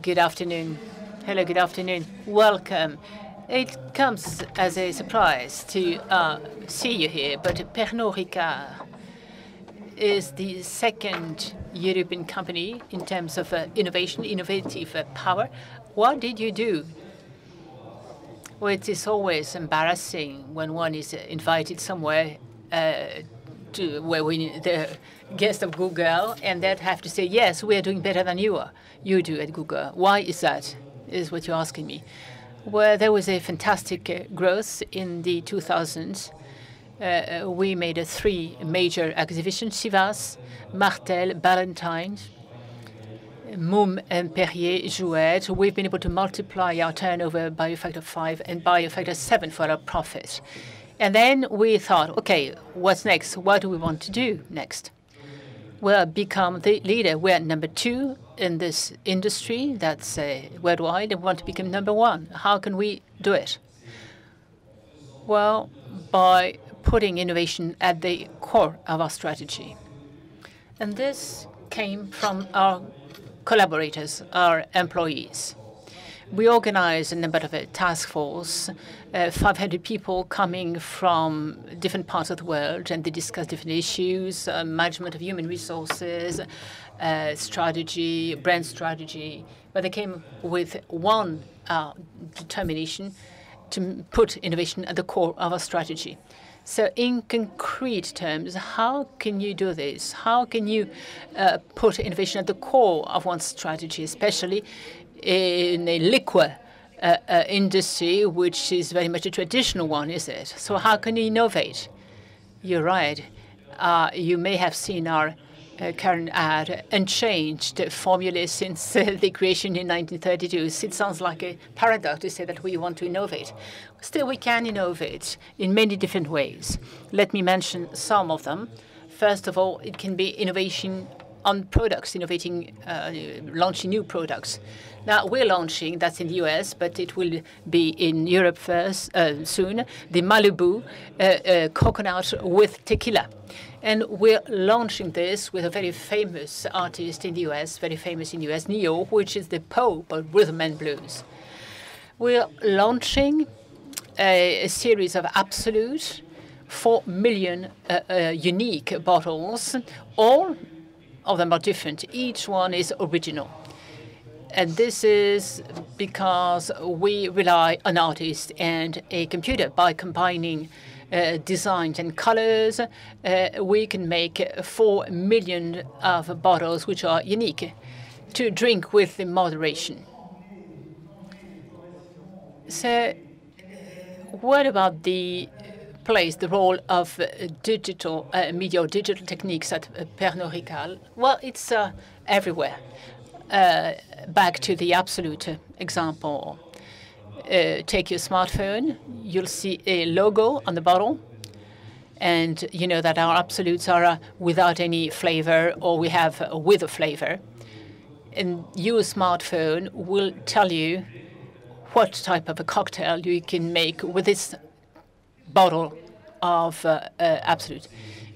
Good afternoon. Hello, good afternoon. Welcome. It comes as a surprise to see you here, but Pernod Ricard is the second European company in terms of innovation, innovative power. What did you do? Well, it is always embarrassing when one is invited somewhere to where the guest of Google, and they'd have to say, yes, we are doing better than you do at Google. Why is that, is what you're asking me. Well, there was a fantastic growth in the 2000s. We made 3 major exhibitions, Chivas, Martel, Ballantyne, Moum and Pierre, Giuseppe. We've been able to multiply our turnover by a factor of 5 and by a factor of 7 for our profit. And then we thought, okay, what's next? What do we want to do next? Well, become the leader. We're number 2 in this industry. That's worldwide. And we want to become number 1. How can we do it? Well, by putting innovation at the core of our strategy. And this came from our collaborators, our employees. We organized a number of task force, 500 people coming from different parts of the world, and they discussed different issues, management of human resources, strategy, brand strategy. But they came with one determination to put innovation at the core of our strategy. So in concrete terms, how can you do this? How can you put innovation at the core of one's strategy, especially in a liquor industry, which is very much a traditional one, is it? So how can you innovate? You're right. You may have seen our current ad, unchanged formula since the creation in 1932. It sounds like a paradox to say that we want to innovate. Still, we can innovate in many different ways. Let me mention some of them. First of all, it can be innovation on products, launching new products. Now, we're launching, that's in the US, but it will be in Europe first, soon, the Malibu coconut with tequila. And we're launching this with a very famous artist in the US, very famous in the US, Neo, which is the Pope of rhythm and blues. We're launching a series of Absolute, 4 million unique bottles. All of them are different. Each one is original. And this is because we rely on artists and a computer. By combining designs and colors, we can make 4 million of bottles which are unique to drink with moderation. So what about the role of digital media or digital techniques at Pernod Ricard? Well, it's everywhere. Back to the Absolute example. Take your smartphone. You'll see a logo on the bottle. And you know that our Absolutes are without any flavor, or we have with a flavor. And your smartphone will tell you what type of a cocktail you can make with this bottle of Absolute.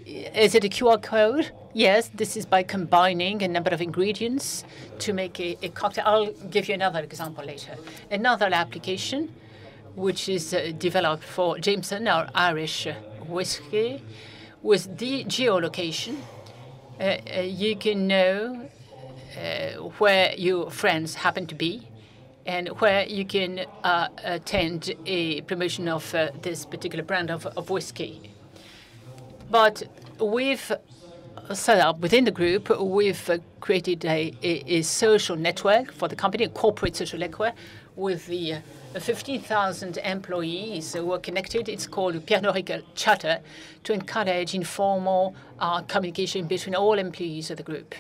Is it a QR code? Yes, this is by combining a number of ingredients to make a cocktail. I'll give you another example later. Another application, which is developed for Jameson, our Irish whiskey, with the geolocation. You can know where your friends happen to be, and where you can attend a promotion of this particular brand of whiskey. But we've set up within the group, we've created a social network for the company, a corporate social network, with the 15,000 employees who are connected. It's called Pernod Ricard Chatter, to encourage informal communication between all employees of the group.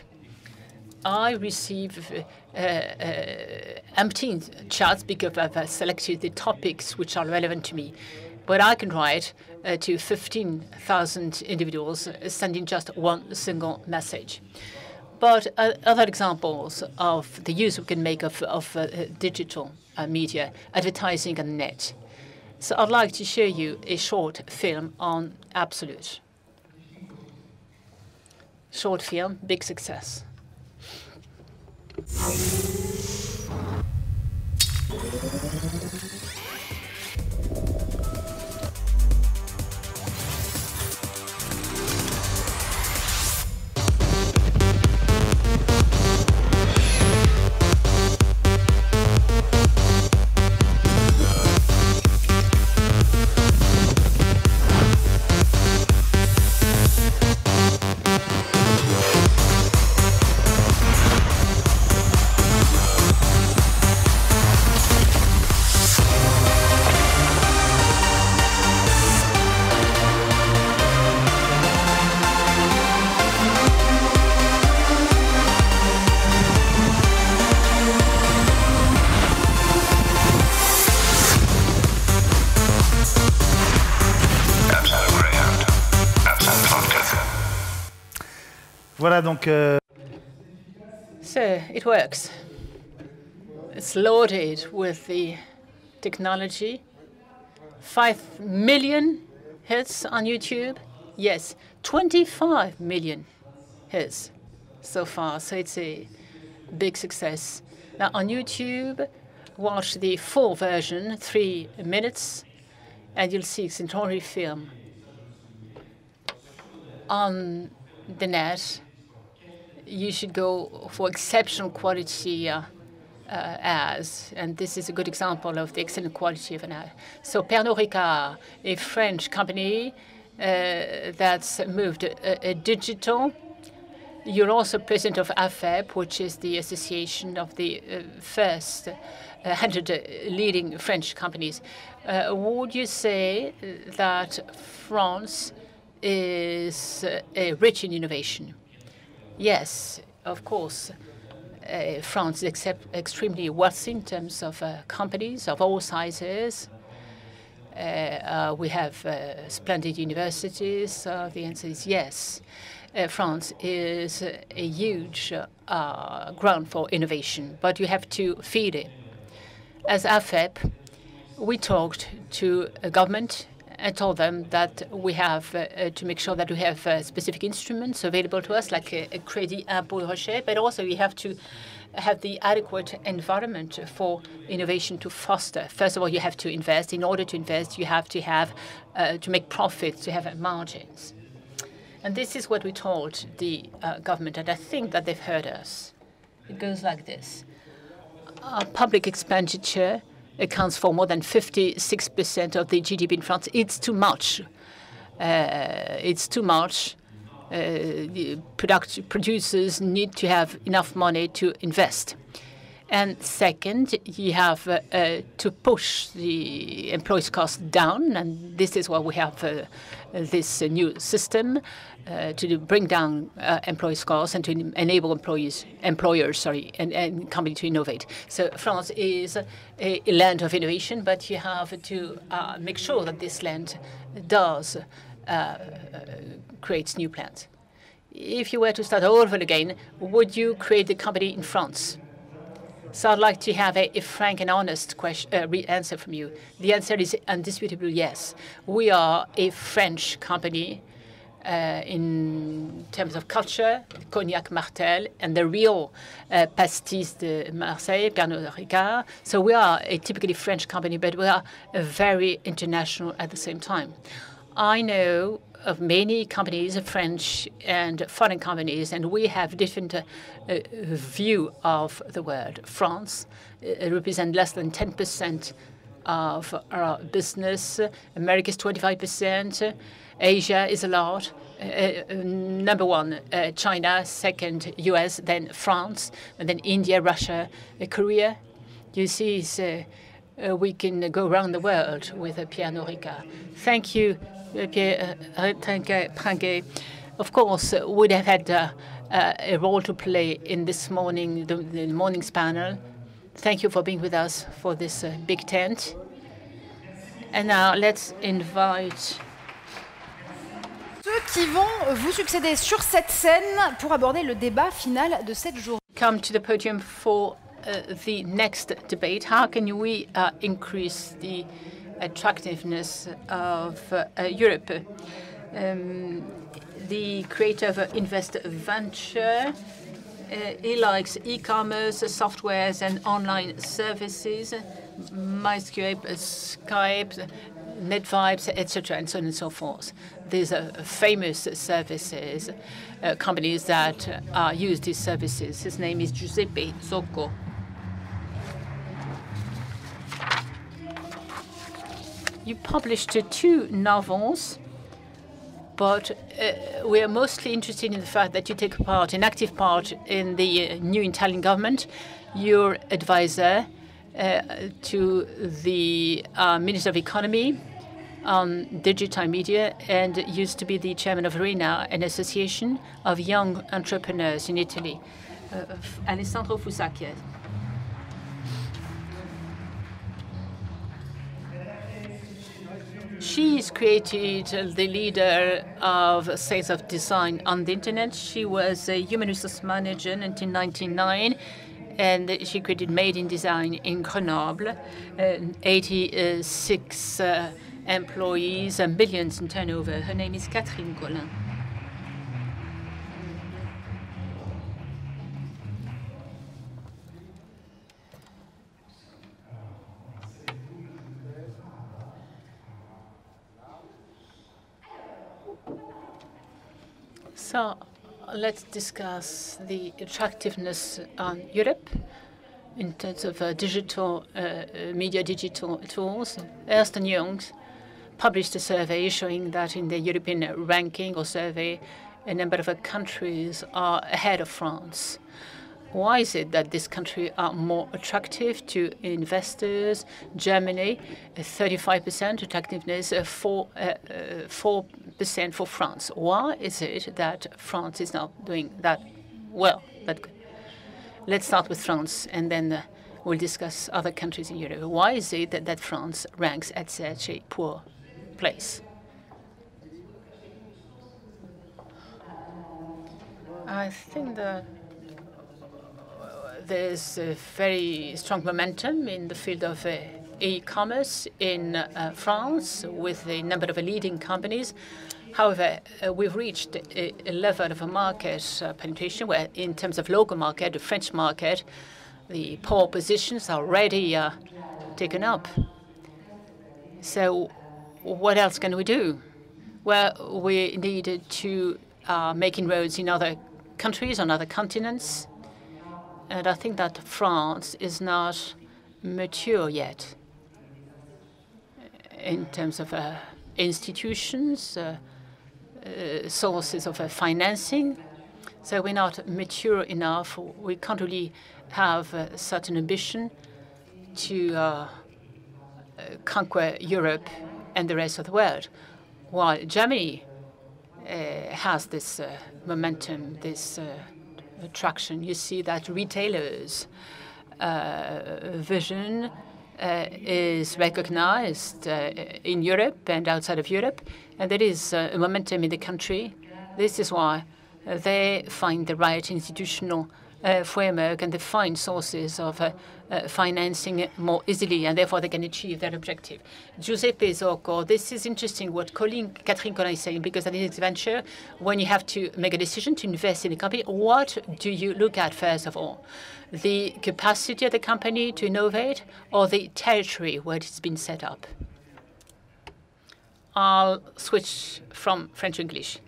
I receive empty chats because I've selected the topics which are relevant to me. But I can write to 15,000 individuals, sending just one single message. But other examples of the use we can make of digital media, advertising on the net. So I'd like to show you a short film on Absolute. Short film, big success. Voilà donc. So it works. It's loaded with the technology. 5 million hits on YouTube. Yes, 25 million hits so far. So it's a big success. Now on YouTube, watch the full version, 3 minutes, and you'll see it's an extraordinary film. On the net, you should go for exceptional quality ads, and this is a good example of the excellent quality of an ad. So Pernod Ricard, a French company that's moved digital. You're also president of AFEP, which is the association of the first 100 leading French companies. Would you say that France is rich in innovation? Yes, of course. France is extremely wealthy in terms of companies of all sizes. We have splendid universities. So the answer is yes. France is a huge ground for innovation, but you have to feed it. As AFEP, we talked to a government and told them that we have to make sure that we have specific instruments available to us, like a Crédit Impôt Recherche, but also we have to have the adequate environment for innovation to foster. First of all, you have to invest. In order to invest, you have to have to make profits, to have margins. And this is what we told the government, and I think that they've heard us. It goes like this. Our public expenditure accounts for more than 56% of the GDP in France. It's too much. It's too much. The producers need to have enough money to invest. And second, you have to push the employees' costs down, and this is why we have this new system to bring down employees' costs and to enable employers, and companies to innovate. So France is a land of innovation, but you have to make sure that this land does create new plans. If you were to start all over again, would you create the company in France? So I'd like to have a frank and honest answer from you. The answer is indisputably yes. We are a French company in terms of culture, Cognac Martel, and the real pastis de Marseille, Pernod Ricard. So we are a typically French company, but we are very international at the same time. I know of many companies, French and foreign companies, and we have different view of the world. France represents less than 10% of our business. America is 25%. Asia is a lot. Number one, China, second, US, then France, and then India, Russia, Korea. You see, we can go around the world with Pernod Ricard. Thank you, Pierre. Pringuet. Of course, we'd have had a role to play in this morning, the morning's panel. Thank you for being with us for this big tent. And now let's invite ceux qui vont vous succéder sur cette scène pour aborder le débat final de cette journée. Come to the podium for the next debate. How can we increase the attractiveness of Europe? The creator of Invest Venture He likes e-commerce, softwares, and online services, MySQL, Skype, NetVibes, etc., and so on and so forth. These are famous services, companies that use these services. His name is Giuseppe ZOCCO. You published 2 novels, but we are mostly interested in the fact that you take part, an active part, in the new Italian government. You're advisor to the Minister of Economy on digital media, and used to be the chairman of RINA, an association of young entrepreneurs in Italy. Alessandro FUSACCHIA. She is created the leader of sales of design on the internet. She was a human resource manager in 1999, and she created Made in Design in Grenoble, 86 employees and billions in turnover. Her name is COLIN. So let's discuss the attractiveness on Europe in terms of digital media, digital tools. Ernst & Young published a survey showing that in the European ranking or survey, a number of countries are ahead of France. Why is it that these countries are more attractive to investors? Germany, 35% attractiveness, 4% for France. Why is it that France is not doing that well? Let's start with France, and then we'll discuss other countries in Europe. Why is it that France ranks at such a poor place? I think that there's a very strong momentum in the field of e-commerce in France with a number of leading companies. However, we've reached a level of a market penetration where, in terms of local market, the French market, the pole positions are already taken up. So what else can we do? Well, we need to make inroads in other countries, on other continents. And I think that France is not mature yet in terms of institutions, sources of financing. So we're not mature enough. We can't really have such an ambition to conquer Europe and the rest of the world. While Germany has this momentum, this attraction. You see that retailers' vision is recognized in Europe and outside of Europe, and there is a momentum in the country. This is why they find the right institutional framework, and they find sources of financing more easily, and therefore they can achieve their objective. Giuseppe ZOCCO, this is interesting what Catherine Colin is saying, because at this venture, when you have to make a decision to invest in a company, what do you look at first of all? The capacity of the company to innovate, or the territory where it's been set up? I'll switch from French to English.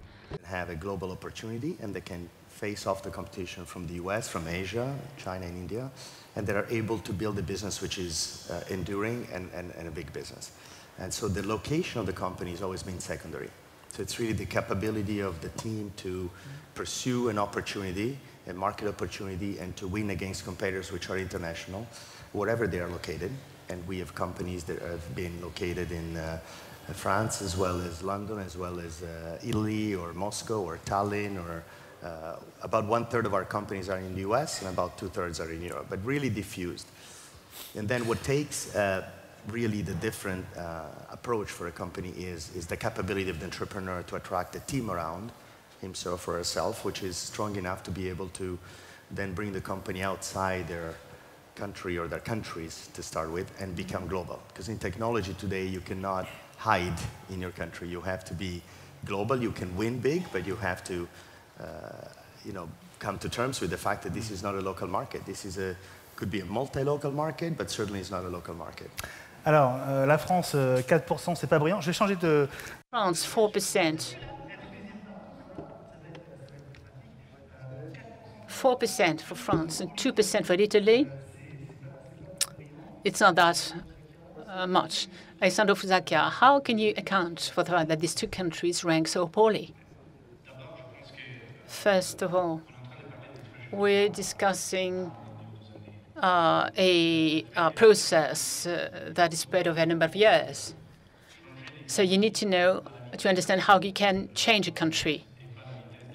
Have a global opportunity, and they can face off the competition from the US, from Asia, China, and India, and they are able to build a business which is enduring and a big business. And so the location of the company has always been secondary. So it's really the capability of the team to pursue an opportunity, a market opportunity, and to win against competitors which are international, wherever they are located. And we have companies that have been located in France, as well as London, as well as Italy, or Moscow, or Tallinn, or about 1/3 of our companies are in the US, and about 2/3 are in Europe, but really diffused. And then what takes really the different approach for a company is the capability of the entrepreneur to attract a team around himself or herself, which is strong enough to be able to then bring the company outside their country or their countries to start with and become global. Because in technology today, you cannot hide in your country. You have to be global. You can win big, but you have to come to terms with the fact that this is not a local market. This is could be a multi-local market, but certainly it's not a local market. Alors, la France, 4%, c'est pas brillant. Je vais changer de... France, 4%. 4% for France and 2% for Italy. It's not that much. Alessandro FUSACCHIA, how can you account for the fact that these two countries rank so poorly? First of all, we're discussing a process that is spread over a number of years. So you need to know, to understand how you can change a country.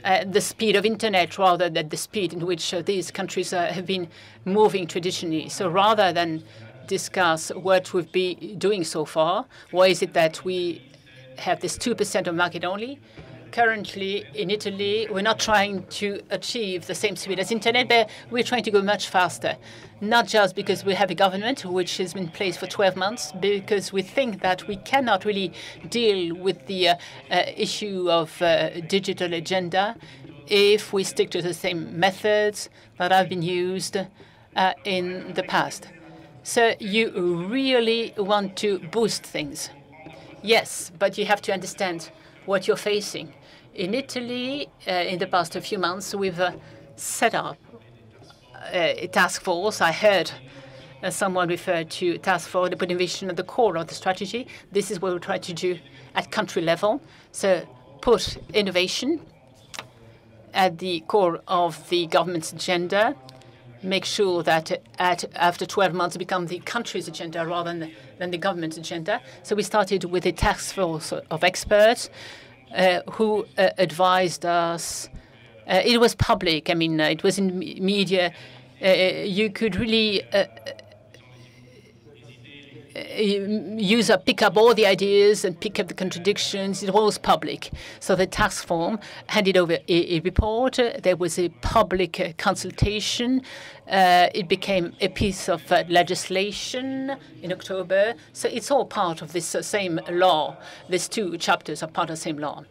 The speed of internet rather than the speed in which these countries have been moving traditionally. So rather than discuss what we've been doing so far, why is it that we have this 2% of market only? Currently, in Italy, we're not trying to achieve the same speed as internet, but we're trying to go much faster. Not just because we have a government which has been in place for 12 months, because we think that we cannot really deal with the issue of digital agenda if we stick to the same methods that have been used in the past. So you really want to boost things. Yes, but you have to understand what you're facing. In Italy, in the past few months, we've set up a task force. I heard someone refer to task force, the innovation at the core of the strategy. This is what we try to do at country level. So put innovation at the core of the government's agenda. Make sure that after 12 months become the country's agenda rather than the government's agenda. So we started with a task force of experts who advised us. It was public. I mean, it was in media. You could really pick up all the ideas and pick up the contradictions. It was public. So the task force handed over a report. There was a public consultation. It became a piece of legislation in October. So it's all part of this same law. These two chapters are part of the same law.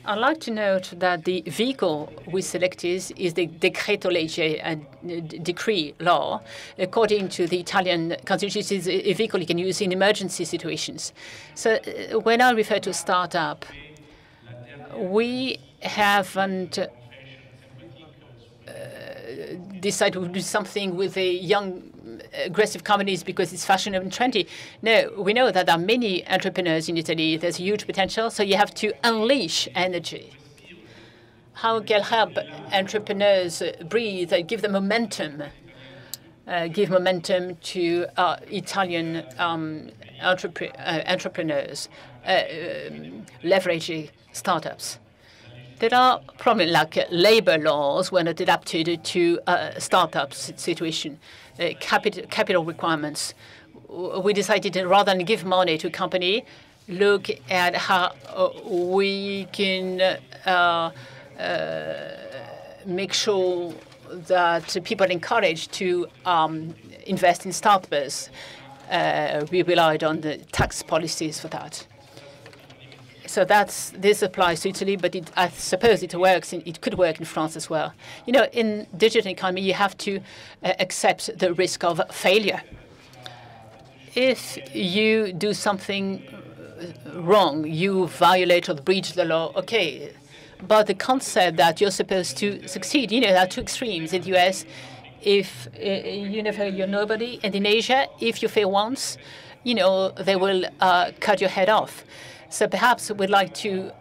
I'd like to note that the vehicle we selected is the Decreto Legge, a decree law. According to the Italian constitution, it's a vehicle you can use in emergency situations. So when I refer to startup, we haven't decided to do something with a young, aggressive companies because it's fashionable and trendy. No, we know that there are many entrepreneurs in Italy. There's huge potential, so you have to unleash energy. How can help entrepreneurs breathe and give them momentum? Give momentum to Italian entrepreneurs, leveraging startups. There are problems like labor laws were not adapted to startups situation, capital requirements. We decided rather than give money to a company, look at how we can make sure that people are encouraged to invest in startups. We relied on the tax policies for that. So this applies to Italy, but I suppose it could work in France as well. You know, in digital economy, you have to accept the risk of failure. If you do something wrong, you violate or breach the law, okay. But the concept that you're supposed to succeed, you know, there are two extremes. In the US, if you never, you're nobody. And in Asia, if you fail once, you know, they will cut your head off. So perhaps we'd like to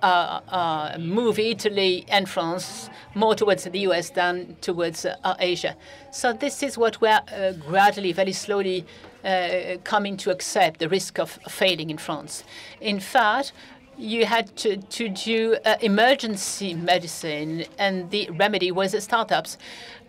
move Italy and France more towards the US than towards Asia. So this is what we're gradually, very slowly coming to accept, the risk of failing in France. In fact, you had to do emergency medicine, and the remedy was startups.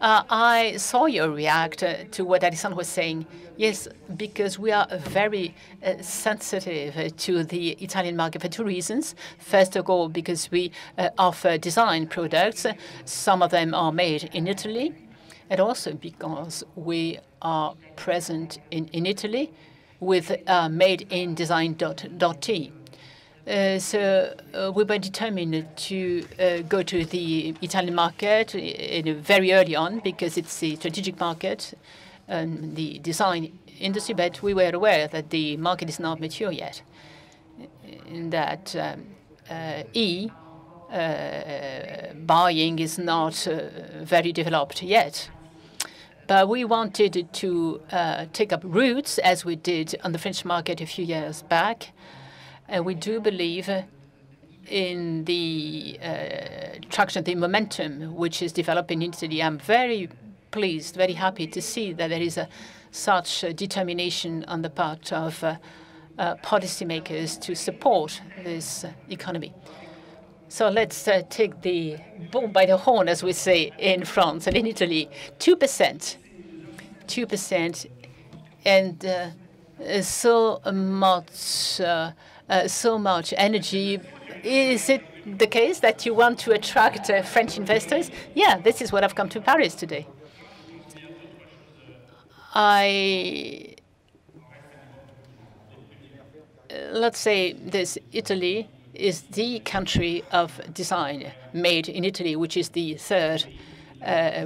I saw you react to what Alessandro was saying. Yes, because we are very sensitive to the Italian market for two reasons. First of all, because we offer design products. Some of them are made in Italy, and also because we are present in Italy with made in design.t. We were determined to go to the Italian market very early on because it's a strategic market, the design industry, but we were aware that the market is not mature yet, that buying is not very developed yet. But we wanted to take up roots, as we did on the French market a few years back. And we do believe in the traction, the momentum which is developing in Italy. I'm very pleased, very happy to see that there is such determination on the part of policymakers to support this economy. So let's take the bull by the horn, as we say in France and in Italy. 2%, and so much energy. Is it the case that you want to attract French investors? Yeah, this is what I've come to Paris today. Let's say this: Italy is the country of design, made in Italy, which is the third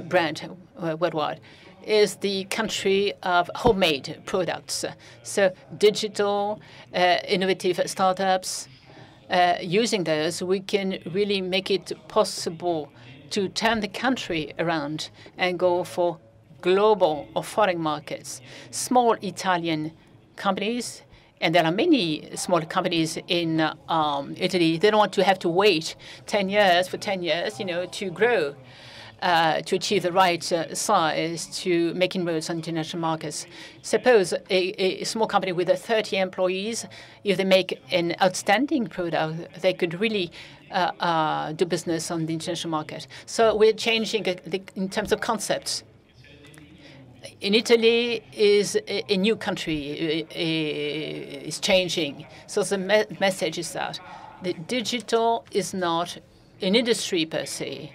brand worldwide, is the country of homemade products. So digital, innovative startups, using those, we can really make it possible to turn the country around and go for global or foreign markets. Small Italian companies, and there are many small companies in Italy, they don't want to have to wait 10 years, to grow, to achieve the right size, to make inroads on international markets. Suppose a small company with 30 employees, if they make an outstanding product, they could really do business on the international market. So we're changing in terms of concepts. In Italy is a new country, is changing. So the message is that the digital is not an industry per se.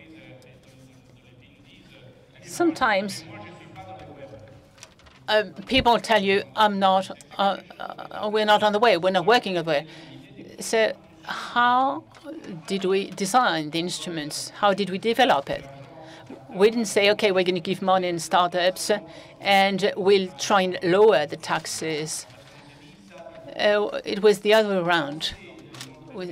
Sometimes people tell you, we're not on the way, we're not working on the way. So how did we design the instruments? How did we develop it? We didn't say, OK, we're going to give money in startups and we'll try and lower the taxes. It was the other way around.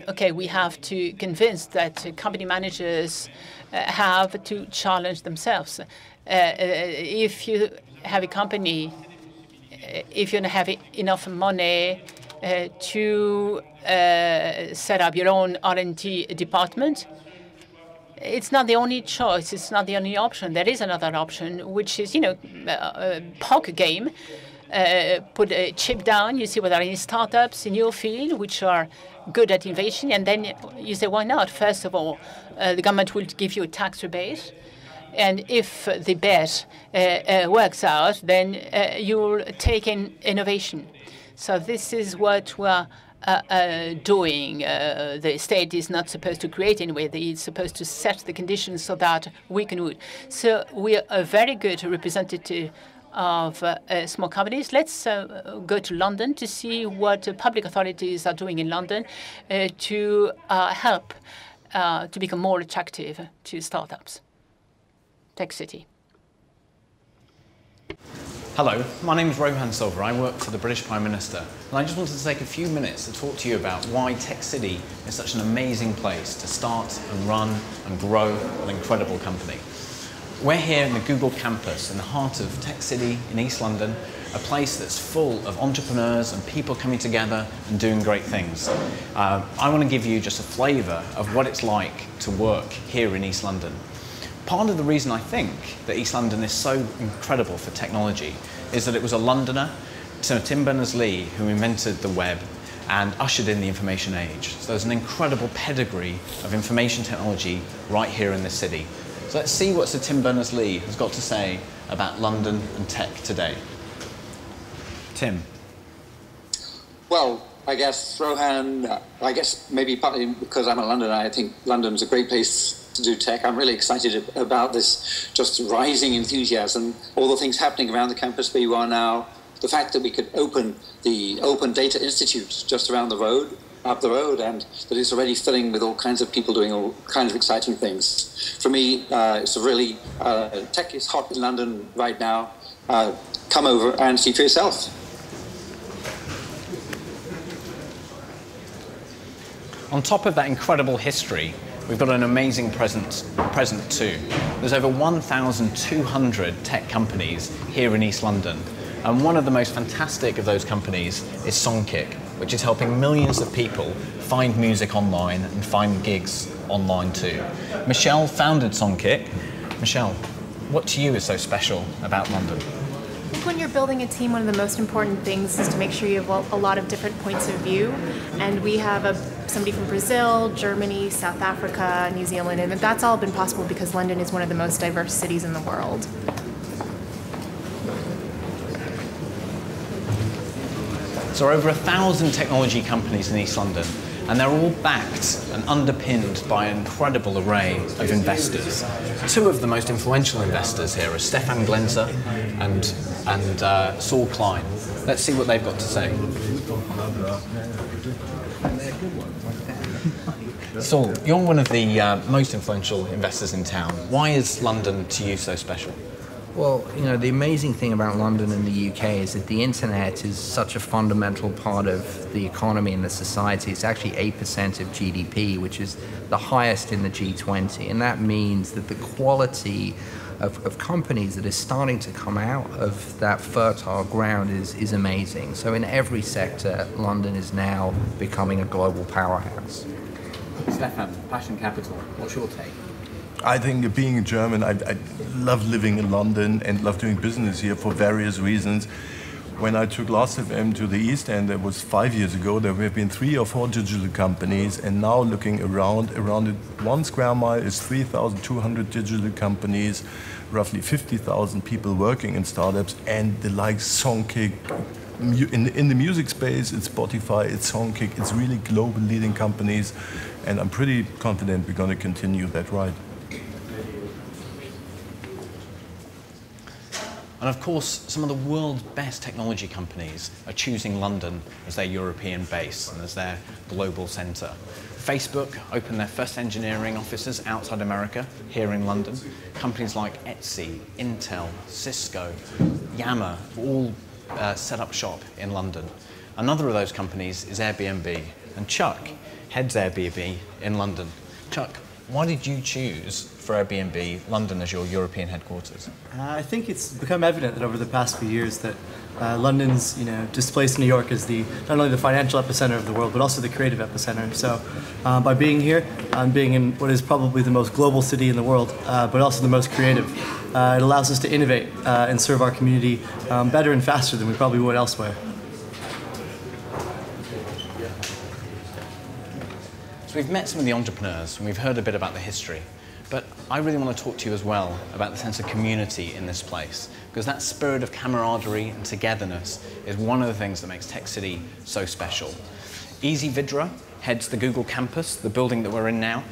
OK, we have to convince that company managers have to challenge themselves. If you have a company, if you don't have enough money to set up your own R&D department, it's not the only choice. It's not the only option. There is another option, which is, a poker game. Put a chip down. You see whether there are any startups in your field which are good at innovation, and then you say, why not? First of all, the government will give you a tax rebate, and if the bet works out, then you'll take in innovation. So this is what we're doing. The state is not supposed to create anyway. It's supposed to set the conditions so that we can move. So we are a very good representative of small companies. Let's go to London to see what public authorities are doing in London to help to become more attractive to startups. Tech City. Hello, my name is Rohan Silver. I work for the British Prime Minister, and I just wanted to take a few minutes to talk to you about why Tech City is such an amazing place to start and run and grow an incredible company. We're here in the Google campus in the heart of Tech City in East London, a place that's full of entrepreneurs and people coming together and doing great things. I want to give you just a flavour of what it's like to work here in East London. Part of the reason I think that East London is so incredible for technology is that it was a Londoner, Tim Berners-Lee, who invented the web and ushered in the information age. So there's an incredible pedigree of information technology right here in this city. So let's see what Sir Tim Berners-Lee has got to say about London and tech today. Tim. Well, I guess, Rohan, maybe partly because I'm a Londoner, I think London's a great place to do tech. I'm really excited about this just rising enthusiasm, all the things happening around the campus where you are now, the fact that we could open the Open Data Institute just around the road, up the road, and that it's already filling with all kinds of people doing all kinds of exciting things. For me, it's a really, tech is hot in London right now. Come over and see for yourself. On top of that incredible history, we've got an amazing present too. There's over 1,200 tech companies here in East London. And one of the most fantastic of those companies is Songkick, which is helping millions of people find music online and find gigs online too. Michelle founded Songkick. Michelle, what to you is so special about London? I think when you're building a team, one of the most important things is to make sure you have a lot of different points of view. And we have somebody from Brazil, Germany, South Africa, New Zealand, and that's all been possible because London is one of the most diverse cities in the world. So over 1,000 technology companies in East London, and they're all backed and underpinned by an incredible array of investors. Two of the most influential investors here are Stefan Glenzer and Saul Klein. Let's see what they've got to say. Saul, you're one of the most influential investors in town. Why is London to you so special? Well, you know, the amazing thing about London and the UK is that the internet is such a fundamental part of the economy and the society. It's actually 8% of GDP, which is the highest in the G20. And that means that the quality of companies that is starting to come out of that fertile ground is amazing. So in every sector, London is now becoming a global powerhouse. Stefan, Passion Capital, what's your take? I think being a German, I love living in London and love doing business here for various reasons. When I took Last FM to the East End, that was 5 years ago, there have been 3 or 4 digital companies, and now looking around it, 1 square mile is 3,200 digital companies, roughly 50,000 people working in startups, and the likes Songkick. In the music space, it's Spotify, it's Songkick, it's really global leading companies, and I'm pretty confident we're going to continue that ride. And of course, some of the world's best technology companies are choosing London as their European base and as their global centre. Facebook opened their first engineering offices outside America, here in London. Companies like Etsy, Intel, Cisco, Yammer all set up shop in London. Another of those companies is Airbnb, and Chuck heads Airbnb in London. Chuck, why did you choose for Airbnb London as your European headquarters? I think it's become evident that over the past few years that London's displaced New York as not only the financial epicenter of the world, but also the creative epicenter. So by being here, being in what is probably the most global city in the world, but also the most creative, it allows us to innovate and serve our community better and faster than we probably would elsewhere. So we've met some of the entrepreneurs and we've heard a bit about the history, but I really want to talk to you as well about the sense of community in this place, because that spirit of camaraderie and togetherness is one of the things that makes Tech City so special. Easy Vidra heads the Google campus, the building that we're in now.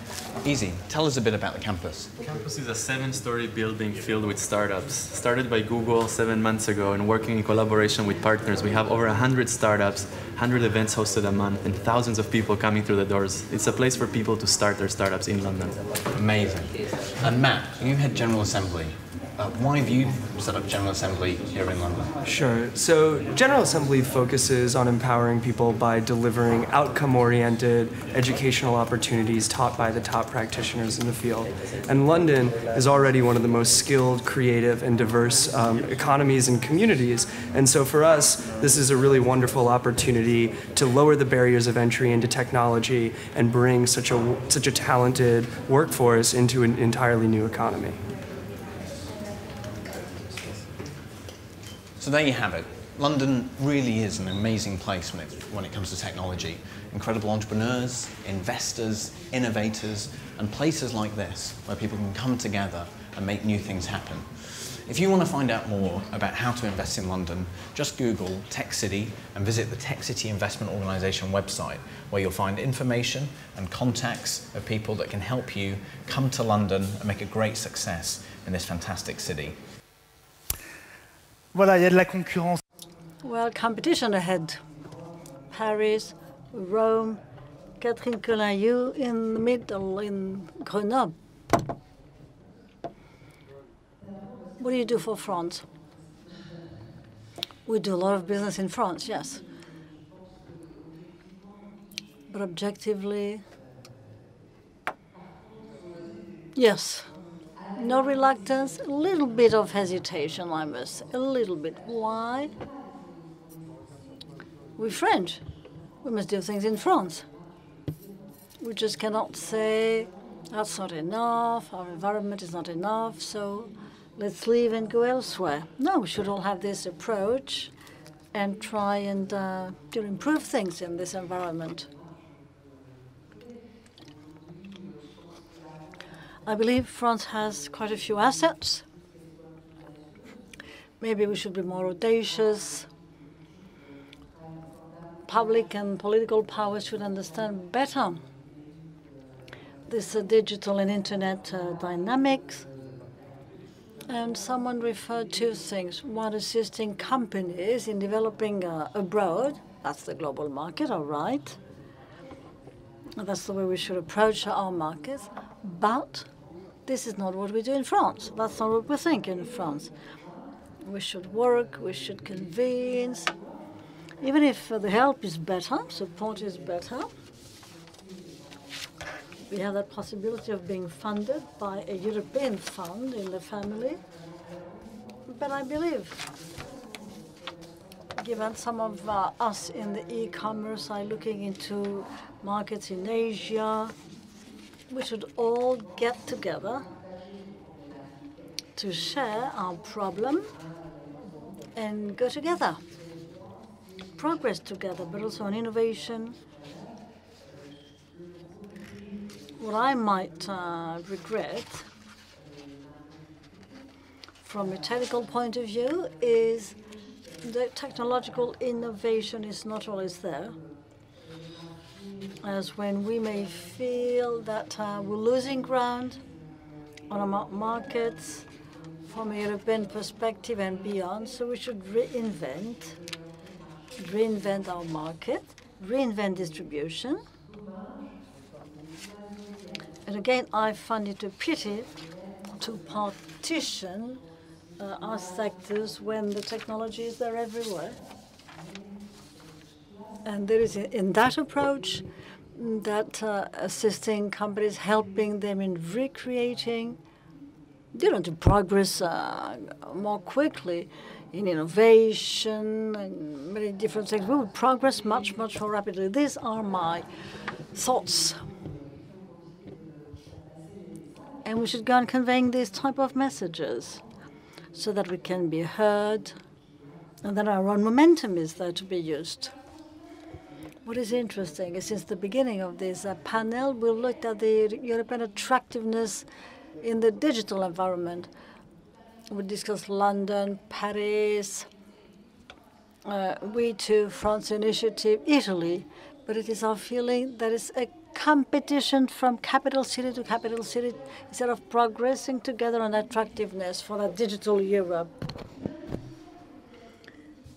Easy, tell us a bit about the campus. The campus is a 7-story building filled with startups. Started by Google 7 months ago and working in collaboration with partners. We have over 100 startups, 100 events hosted a month, and thousands of people coming through the doors. It's a place for people to start their startups in London. Amazing. And Matt, you head General Assembly. Why have you set up General Assembly here in London? Sure. So General Assembly focuses on empowering people by delivering outcome-oriented educational opportunities taught by the top practitioners in the field. And London is already one of the most skilled, creative, and diverse economies and communities. And so for us, this is a really wonderful opportunity to lower the barriers of entry into technology and bring such a talented workforce into an entirely new economy. So there you have it. London really is an amazing place when it comes to technology. Incredible entrepreneurs, investors, innovators, and places like this where people can come together and make new things happen. If you want to find out more about how to invest in London, just Google Tech City and visit the Tech City Investment Organisation website, where you'll find information and contacts of people that can help you come to London and make a great success in this fantastic city. Voilà, il y a de la concurrence. Well, competition ahead. Paris, Rome, Catherine Colin, you in the middle in Grenoble. What do you do for France? We do a lot of business in France, yes. But objectively, yes. No reluctance, a little bit of hesitation, I must say, a little bit. Why? We're French. We must do things in France. We just cannot say, that's not enough, our environment is not enough, so let's leave and go elsewhere. No, we should all have this approach and try and improve things in this environment. I believe France has quite a few assets. Maybe we should be more audacious. Public and political powers should understand better this digital and internet dynamics. And someone referred to things. One, assisting companies in developing abroad. That's the global market, all right. That's the way we should approach our markets. But this is not what we do in France. That's not what we think in France. We should work, we should convince. Even if the help is better, support is better, we have that possibility of being funded by a European fund in the family. But I believe, given some of us in the e-commerce are looking into markets in Asia, we should all get together to share our problem and go together, progress together, but also on innovation. What I might regret from a technical point of view is the technological innovation is not always there. As when we may feel that we're losing ground on our markets from a European perspective and beyond, so we should reinvent our market, reinvent distribution. And again, I find it a pity to partition our sectors when the technology is there everywhere. And there is, in that approach, that assisting companies, helping them in recreating, to progress more quickly in innovation and many different things. We will progress much, much more rapidly. These are my thoughts. And we should go on conveying these type of messages so that we can be heard and that our own momentum is there to be used. What is interesting is since the beginning of this panel, we looked at the European attractiveness in the digital environment. We discussed London, Paris, We Too, France Initiative, Italy, but it is our feeling that it's a competition from capital city to capital city instead of progressing together on attractiveness for that digital Europe.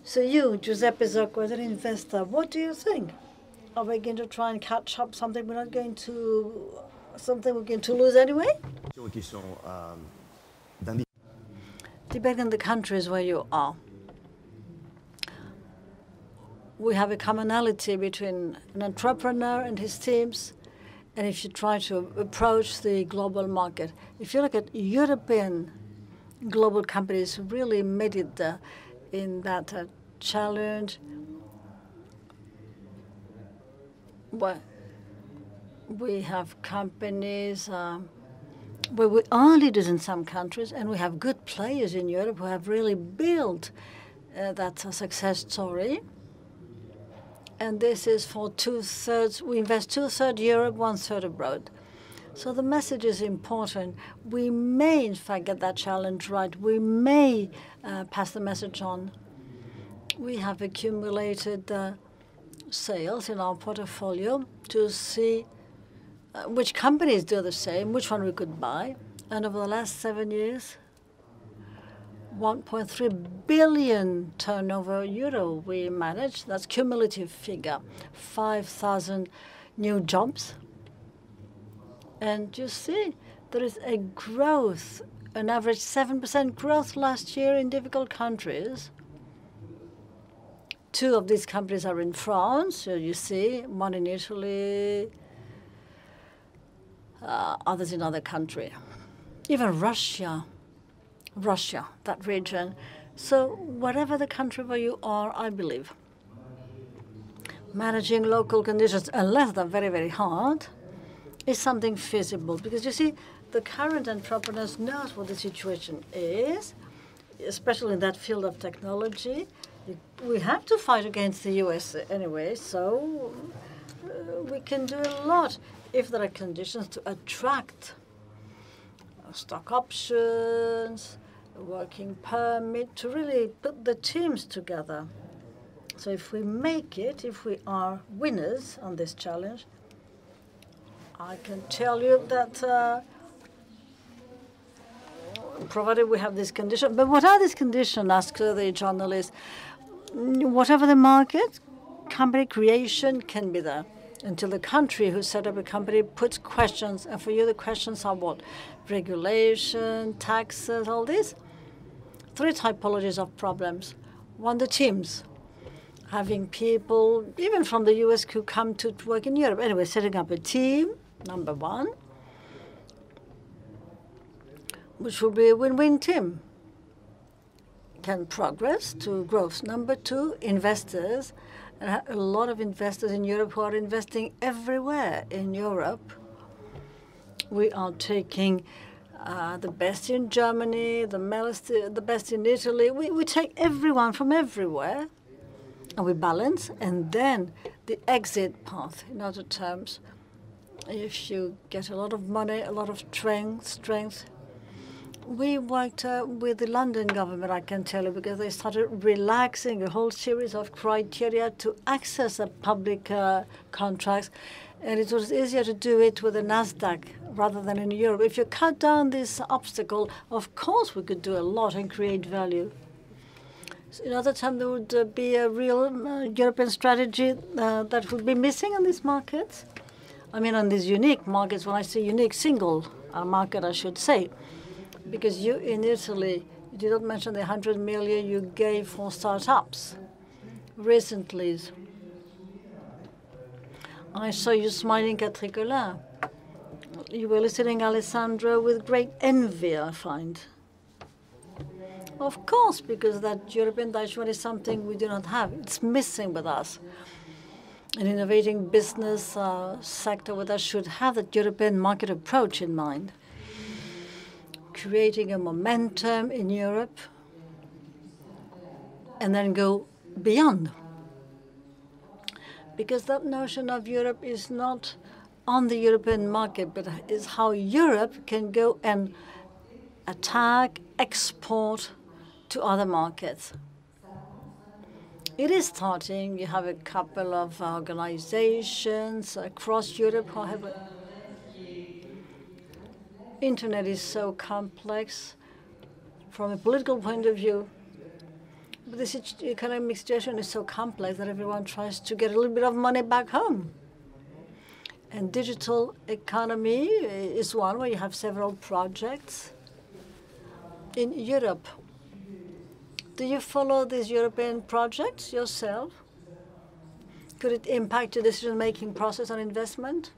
So you, Giuseppe ZOCCO, as an investor, what do you think? Are we going to try and catch up something we're going to lose anyway? Depending on the countries where you are, we have a commonality between an entrepreneur and his teams, and if you try to approach the global market. If you look at European global companies who really made it in that challenge, well, we have companies where we are leaders in some countries, and we have good players in Europe who have really built that success story. And this is for 2/3. We invest 2/3 Europe, 1/3 abroad. So the message is important. We may, in fact, get that challenge right. We may pass the message on. We have accumulated sales in our portfolio to see which companies do the same, which one we could buy. And over the last 7 years, 1.3 billion turnover euro we managed. That's cumulative figure. 5,000 new jobs. And you see, there is a growth, an average 7% growth last year in difficult countries. 2 of these countries are in France, so you see, one in Italy, others in other countries. Even Russia, that region. So whatever the country where you are, I believe, managing local conditions, unless they're very, very hard, is something feasible. Because you see, the current entrepreneurs knows what the situation is, especially in that field of technology. We have to fight against the US anyway, so we can do a lot if there are conditions to attract stock options, a working permit, to really put the teams together. So if we make it, if we are winners on this challenge, I can tell you that provided we have this condition. But what are these conditions, asked the journalist? Whatever the market, company creation can be there until the country who set up a company puts questions. And for you, the questions are what? Regulation, taxes, all this. 3 typologies of problems. 1, the teams. Having people, even from the US, who come to work in Europe. Anyway, setting up a team, number 1, which will be a win-win team. Can progress to growth. Number 2, investors. A lot of investors in Europe who are investing everywhere in Europe. We are taking the best in Germany, the best in Italy. We take everyone from everywhere, and we balance. And then the exit path, in other terms, if you get a lot of money, a lot of strength. We worked with the London government, I can tell you, because they started relaxing a whole series of criteria to access the public contracts. And it was easier to do it with the NASDAQ rather than in Europe. If you cut down this obstacle, of course we could do a lot and create value. So in other terms, there would be a real European strategy that would be missing on these markets. I mean, on these unique markets, when I say unique, single market, I should say. Because you, in Italy, you did not mention the 100 million you gave for startups recently. I saw you smiling at Ricolin. You were listening, Alessandro, with great envy, I find. Of course, because that European dimension is something we do not have. It's missing with us. An innovating business sector with us should have that European market approach in mind. Creating a momentum in Europe and then go beyond. Because that notion of Europe is not on the European market, but is how Europe can go and attack, export to other markets. It is starting. You have a couple of organizations across Europe, however. Internet is so complex from a political point of view. But the economic situation is so complex that everyone tries to get a little bit of money back home. And digital economy is one where you have several projects in Europe. Do you follow these European projects yourself? Could it impact your decision-making process on investment?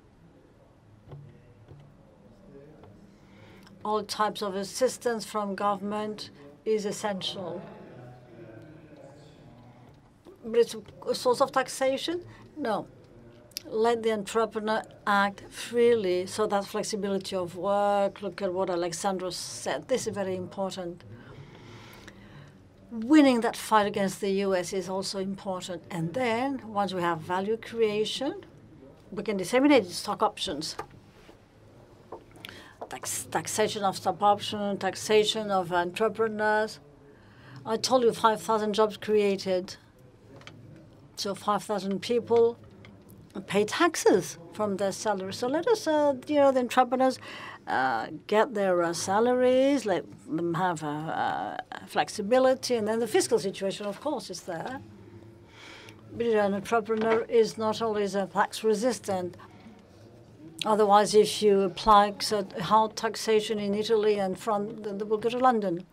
All types of assistance from government is essential. But it's a source of taxation? No. Let the entrepreneur act freely, so that flexibility of work. Look at what Alessandro said. This is very important. Winning that fight against the US is also important. And then, once we have value creation, we can disseminate stock options. Taxation of stock options, taxation of entrepreneurs. I told you 5,000 jobs created. So 5,000 people pay taxes from their salary. So let us, the entrepreneurs get their salaries, let them have flexibility, and then the fiscal situation, of course, is there. being an entrepreneur is not always tax resistant. Otherwise, if you apply hard taxation in Italy and France, then they will go to London.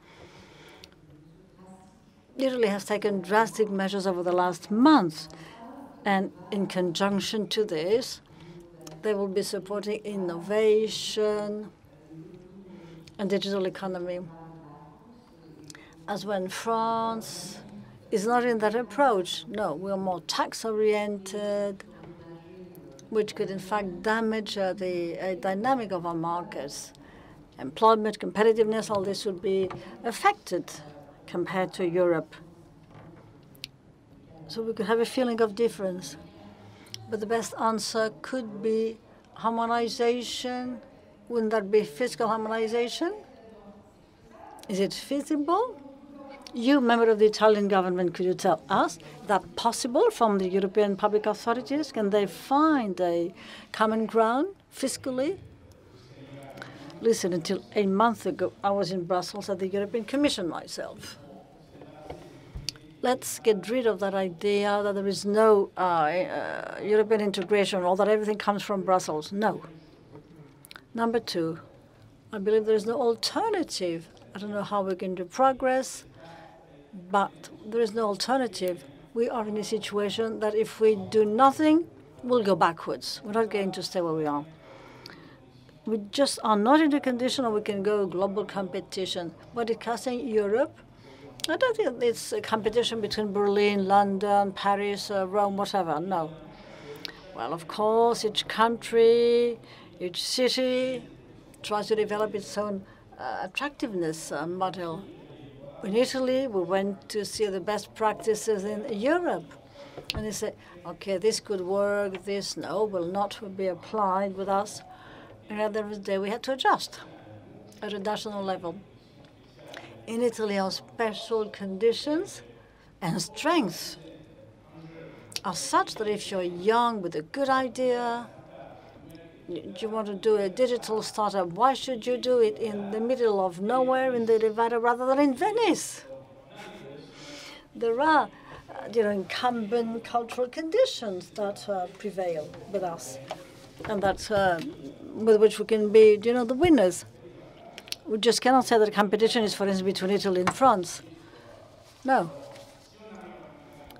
Italy has taken drastic measures over the last month, and in conjunction to this, they will be supporting innovation and digital economy. As when France is not in that approach. No, we are more tax-oriented, which could in fact damage the dynamic of our markets. Employment, competitiveness, all this would be affected compared to Europe. So we could have a feeling of difference. But the best answer could be harmonization. Wouldn't that be fiscal harmonization? Is it feasible? You, member of the Italian government, could you tell us, is that possible from the European public authorities? Can they find a common ground fiscally? Listen, until a month ago, I was in Brussels at the European Commission myself. Let's get rid of that idea that there is no European integration or that everything comes from Brussels. No. Number two, I believe there is no alternative. I don't know how we can do progress, but there is no alternative. We are in a situation that if we do nothing, we'll go backwards. We're not going to stay where we are. We just are not in a condition where we can go global competition. What is costing Europe? I don't think it's a competition between Berlin, London, Paris, Rome, whatever. No. Well, of course, each country, each city tries to develop its own attractiveness model. In Italy, we went to see the best practices in Europe. And they say, okay, this could work, this no, will not be applied with us. And at the end of the day, we had to adjust at a national level. In Italy, our special conditions and strengths are such that if you're young with a good idea, you want to do a digital startup, why should you do it in the middle of nowhere in the Nevada rather than in Venice? There are incumbent cultural conditions that prevail with us, and that's with which we can be, the winners. We just cannot say that competition is, for instance, between Italy and France. No.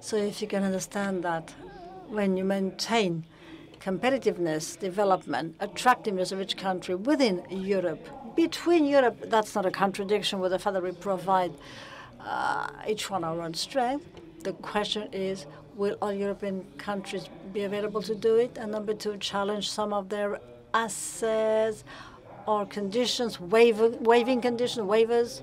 So if you can understand that when you maintain competitiveness, development, attractiveness of each country within Europe, between Europe, that's not a contradiction with the fact that we provide each one our own strength. The question is, will all European countries be available to do it? And number two, challenge some of their assets or conditions, waiving conditions, waivers.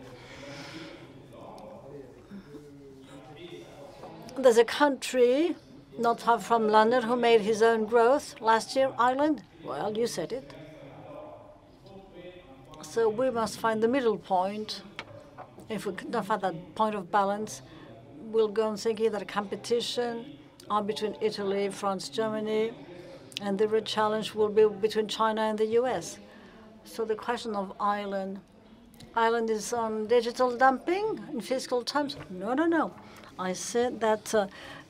There's a country not far from London who made his own growth last year, Ireland. Well, you said it. So we must find the middle point. If we don't find that point of balance, we'll go on thinking that a competition are between Italy, France, Germany, and the real challenge will be between China and the US. So the question of Ireland is on digital dumping in fiscal terms? No, no, no. I said that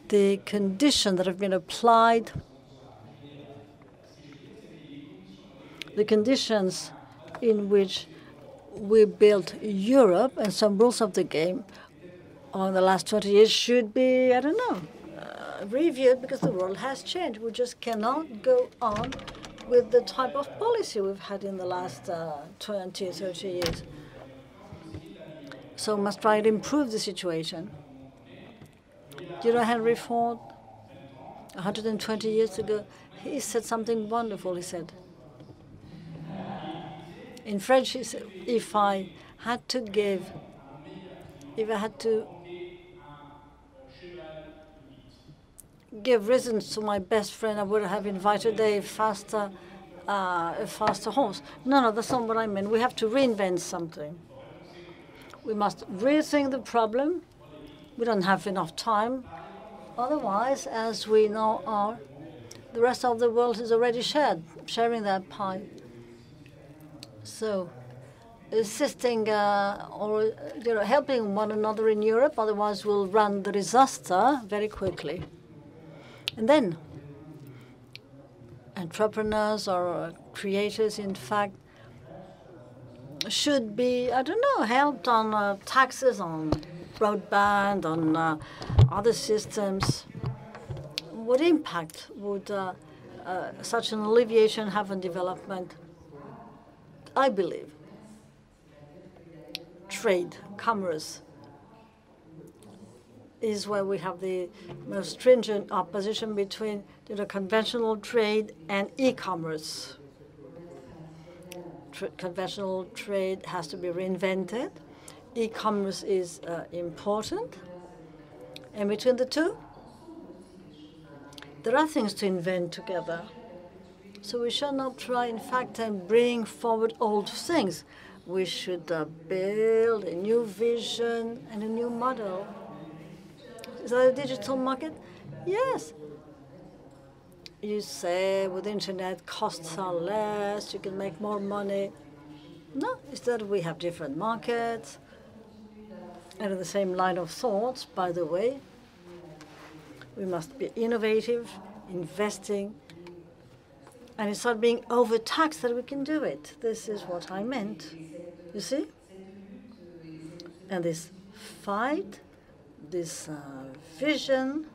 the conditions that have been applied, the conditions in which we built Europe and some rules of the game on the last 20 years should be, I don't know, reviewed because the world has changed. We just cannot go on with the type of policy we've had in the last 20, 30 years. So we must try to improve the situation. Henry Ford, 120 years ago, he said something wonderful. He said, in French, he said, if I had to give reasons to my best friend, I would have invited a faster horse. No, that's not what I meant. We have to reinvent something. We must rethink the problem. We don't have enough time. Otherwise, as we now are, the rest of the world is already sharing that pie. So, assisting or helping one another in Europe, otherwise we'll run the disaster very quickly. And then entrepreneurs or creators, in fact, should be, I don't know, helped on taxes, on broadband, on other systems. What impact would such an alleviation have on development? I believe trade, commerce, is where we have the most stringent opposition between conventional trade and e-commerce. Conventional trade has to be reinvented. E-commerce is important. And between the two, there are things to invent together. So we should not try, in fact, and bring forward old things. We should build a new vision and a new model. Is that a digital market? Yes. You say with the internet, costs are less, you can make more money. No, it's that we have different markets. And in the same line of thoughts, by the way, we must be innovative, investing, and it's not being overtaxed that we can do it. This is what I meant, you see? And this fight, this vision,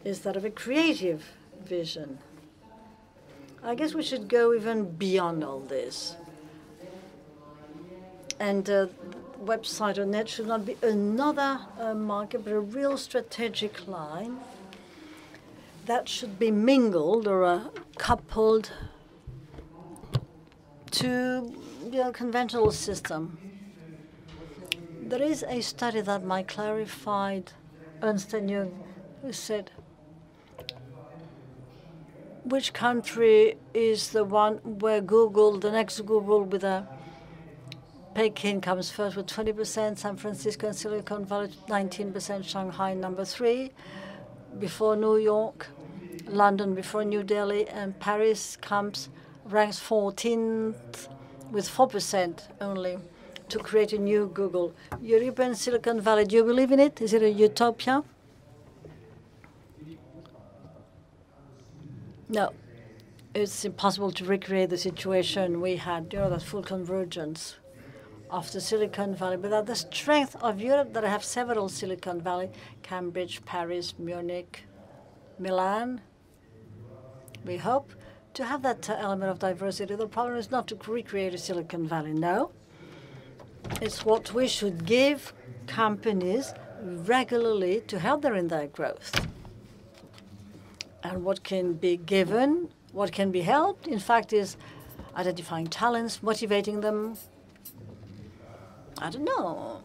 is that of a creative vision. I guess we should go even beyond all this. And website or net should not be another market, but a real strategic line that should be mingled or coupled to the conventional system. There is a study that might clarify Ernst & Young, who said, which country is the one where Google, the next Google with a Peking comes first with 20%, San Francisco and Silicon Valley 19%, Shanghai number 3, before New York, London before New Delhi, and Paris ranks 14th with 4% only to create a new Google. European Silicon Valley, do you believe in it? Is it a utopia? No, it's impossible to recreate the situation we had, that full convergence of the Silicon Valley. But at the strength of Europe, that I have several Silicon Valley, Cambridge, Paris, Munich, Milan. We hope to have that element of diversity. The problem is not to recreate a Silicon Valley, no. It's what we should give companies regularly to help them in their growth. And what can be given, what can be helped, in fact, is identifying talents, motivating them. I don't know.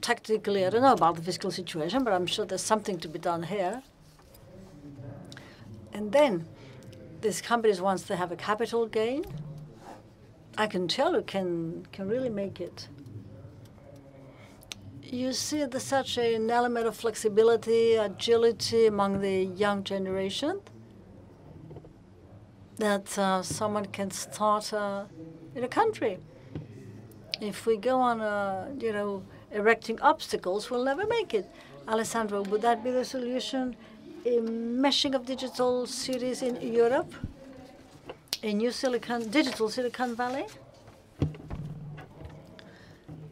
Technically, I don't know about the fiscal situation, but I'm sure there's something to be done here. And then these companies, once they have a capital gain, I can tell you can really make it. You see there's such an element of flexibility, agility among the young generation that someone can start in a country. If we go on, erecting obstacles, we'll never make it. Alessandro, would that be the solution? A meshing of digital cities in Europe? A new digital Silicon Valley?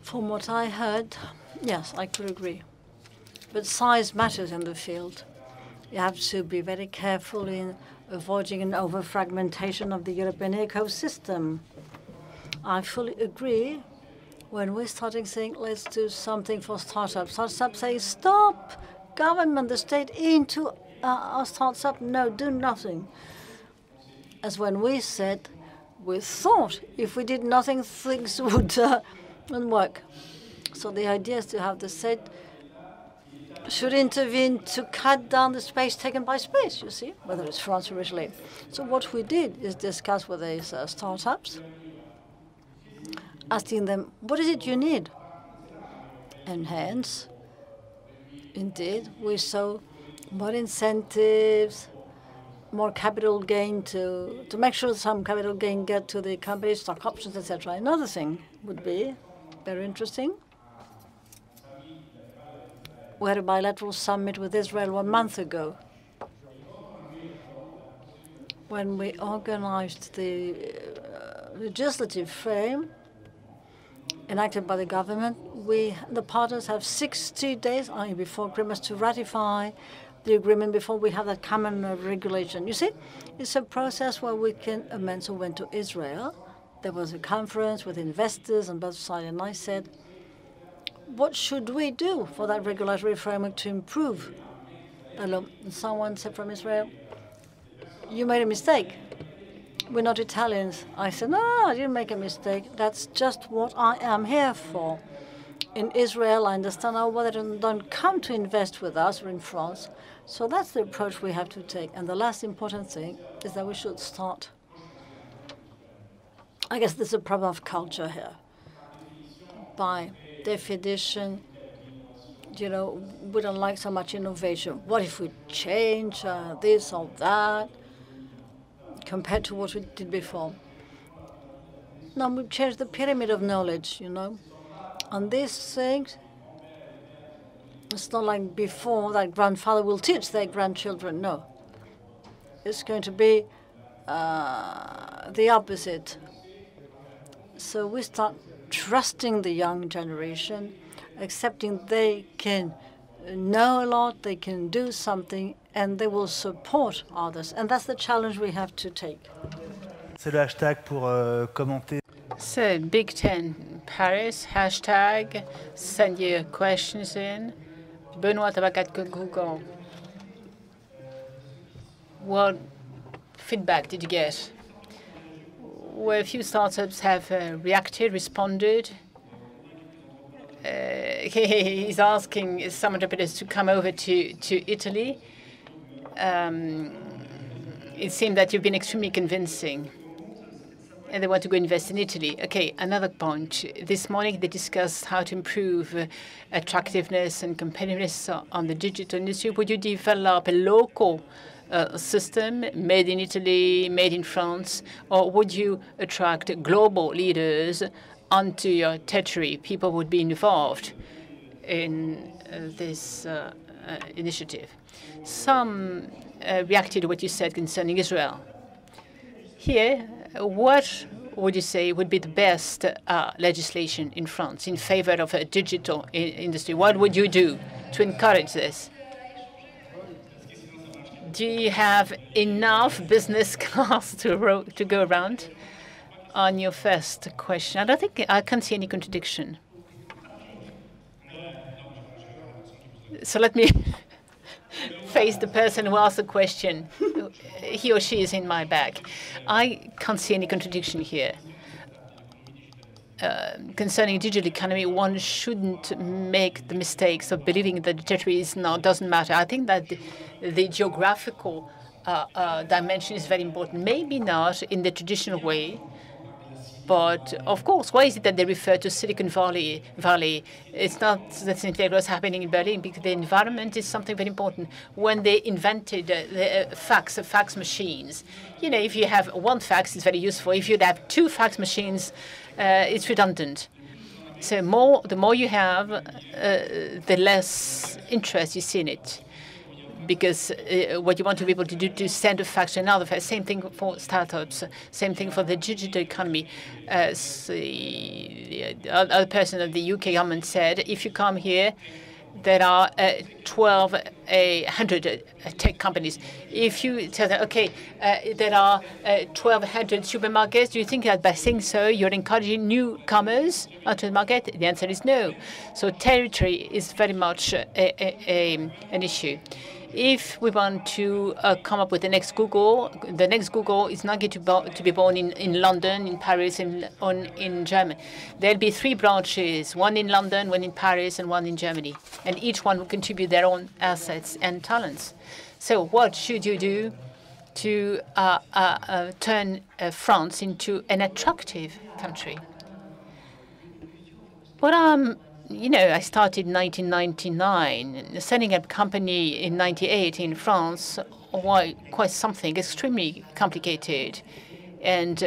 From what I heard, yes, I could agree. But size matters in the field. You have to be very careful in avoiding an over-fragmentation of the European ecosystem. I fully agree. When we're starting saying, let's do something for startups, startups say, stop, government, the state into our startup, no, do nothing. As when we said, we thought if we did nothing, things wouldn't work. So the idea is to have the state should intervene to cut down the space taken by space, you see, whether it's France or Italy. So what we did is discuss with these startups, asking them, what is it you need? And hence, indeed, we saw more incentives, more capital gain to make sure some capital gain get to the companies, stock options, etc. Another thing would be very interesting. We had a bilateral summit with Israel 1 month ago. When we organized the legislative frame enacted by the government, the partners have 60 days before Christmas to ratify the agreement before we have that common regulation. You see, it's a process where we can amend. So we went to Israel. There was a conference with investors on both sides, and I said, what should we do for that regulatory framework to improve? And someone said from Israel, you made a mistake. We're not Italians. I said, no, I didn't make a mistake. That's just what I am here for. In Israel, I understand how well they don't come to invest with us or in France. So that's the approach we have to take. And the last important thing is that we should start. I guess there's a problem of culture here. By definition, we don't like so much innovation. What if we change this or that compared to what we did before? No, we've changed the pyramid of knowledge, On these things, it's not like before that grandfather will teach their grandchildren. No. It's going to be the opposite. So we start trusting the young generation, accepting they can know a lot, they can do something, and they will support others. And that's the challenge we have to take. C'est le hashtag pour commenter. So, Big Ten Paris, hashtag, send your questions in. Benoît Tabacat Google. What feedback did you get? Well, a few startups have responded. He's asking some entrepreneurs to come over to Italy. It seemed that you've been extremely convincing, and they want to go invest in Italy. Okay, another point. This morning they discussed how to improve attractiveness and competitiveness on the digital industry. Would you develop a local system made in Italy, made in France, or would you attract global leaders onto your territory? People would be involved in this initiative. Some reacted to what you said concerning Israel. Here, what would you say would be the best legislation in France in favor of a digital industry? What would you do to encourage this? Do you have enough business class to go around? On your first question, I don't think I can't see any contradiction. So let me face the person who asked the question. He or she is in my bag. I can't see any contradiction here. Concerning digital economy, one shouldn't make the mistakes of believing that the territory doesn't matter. I think that the geographical dimension is very important. Maybe not in the traditional way, but of course, why is it that they refer to Silicon Valley? It's not that simply what's happening in Berlin, because the environment is something very important. When they invented the fax machines, if you have one fax, it's very useful. If you have two fax machines, it's redundant. So the more you have, the less interest you see in it. Because what you want to be able to do to send a fax to another fax. Same thing for startups. Same thing for the digital economy. The other person of the UK government said, if you come here, there are 1,200 tech companies. If you tell them, okay, there are 1,200 supermarkets, do you think that by saying so, you're encouraging newcomers onto the market? The answer is no. So territory is very much an issue. If we want to come up with the next Google is not going to be born in London, in Paris, and in Germany. There'll be 3 branches, one in London, one in Paris, and one in Germany. And each one will contribute their own assets and talents. So what should you do to turn France into an attractive country? I started in 1999, setting up a company in 98 in France, quite something extremely complicated. And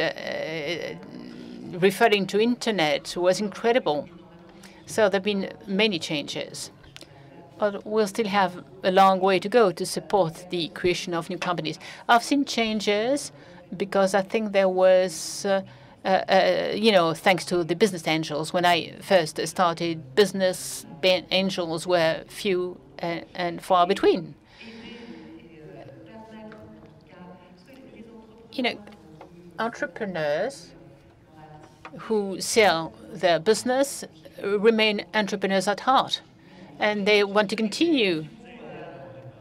referring to internet was incredible. So there have been many changes. But we'll still have a long way to go to support the creation of new companies. I've seen changes because I think there was, thanks to the business angels. When I first started, business angels were few and far between. Entrepreneurs who sell their business remain entrepreneurs at heart, and they want to continue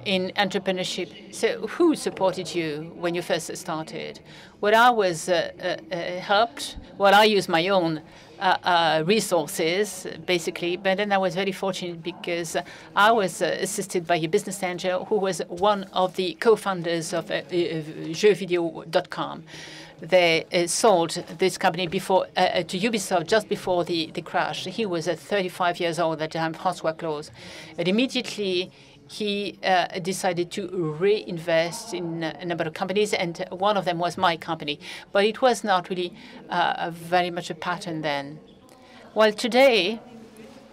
in entrepreneurship. So who supported you when you first started? When I was helped, I used my own resources, basically, but then I was very fortunate because I was assisted by a business angel who was one of the co-founders of jeuxvideo.com. They sold this company before to Ubisoft just before the crash. He was 35 years old at the time, François Claus. And immediately he decided to reinvest in a number of companies, and one of them was my company. But it was not really very much a pattern then. Well, today,